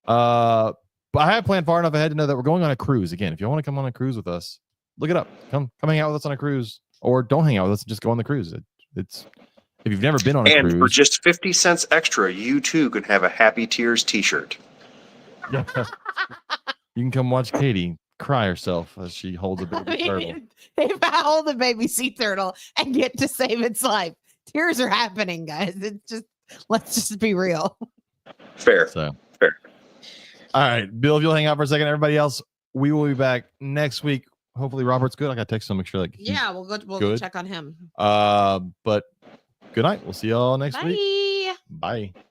But I have planned far enough ahead to know that we're going on a cruise again. If you want to come on a cruise with us, look it up. Come hang out with us on a cruise, or don't hang out with us and just go on the cruise. It's if you've never been on a cruise, and for just 50 cents extra, you too can have a Happy Tears T-shirt. You can come watch Katie cry herself as she holds a baby turtle. If I hold a baby sea turtle and get to save its life, tears are happening, guys. Let's just be real. Fair. Fair. All right, Bill, if you'll hang out for a second, everybody else, we will be back next week. Hopefully Robert's good. I got to text him, make sure we'll go check on him. But good night. We'll see y'all next week. Bye. Bye.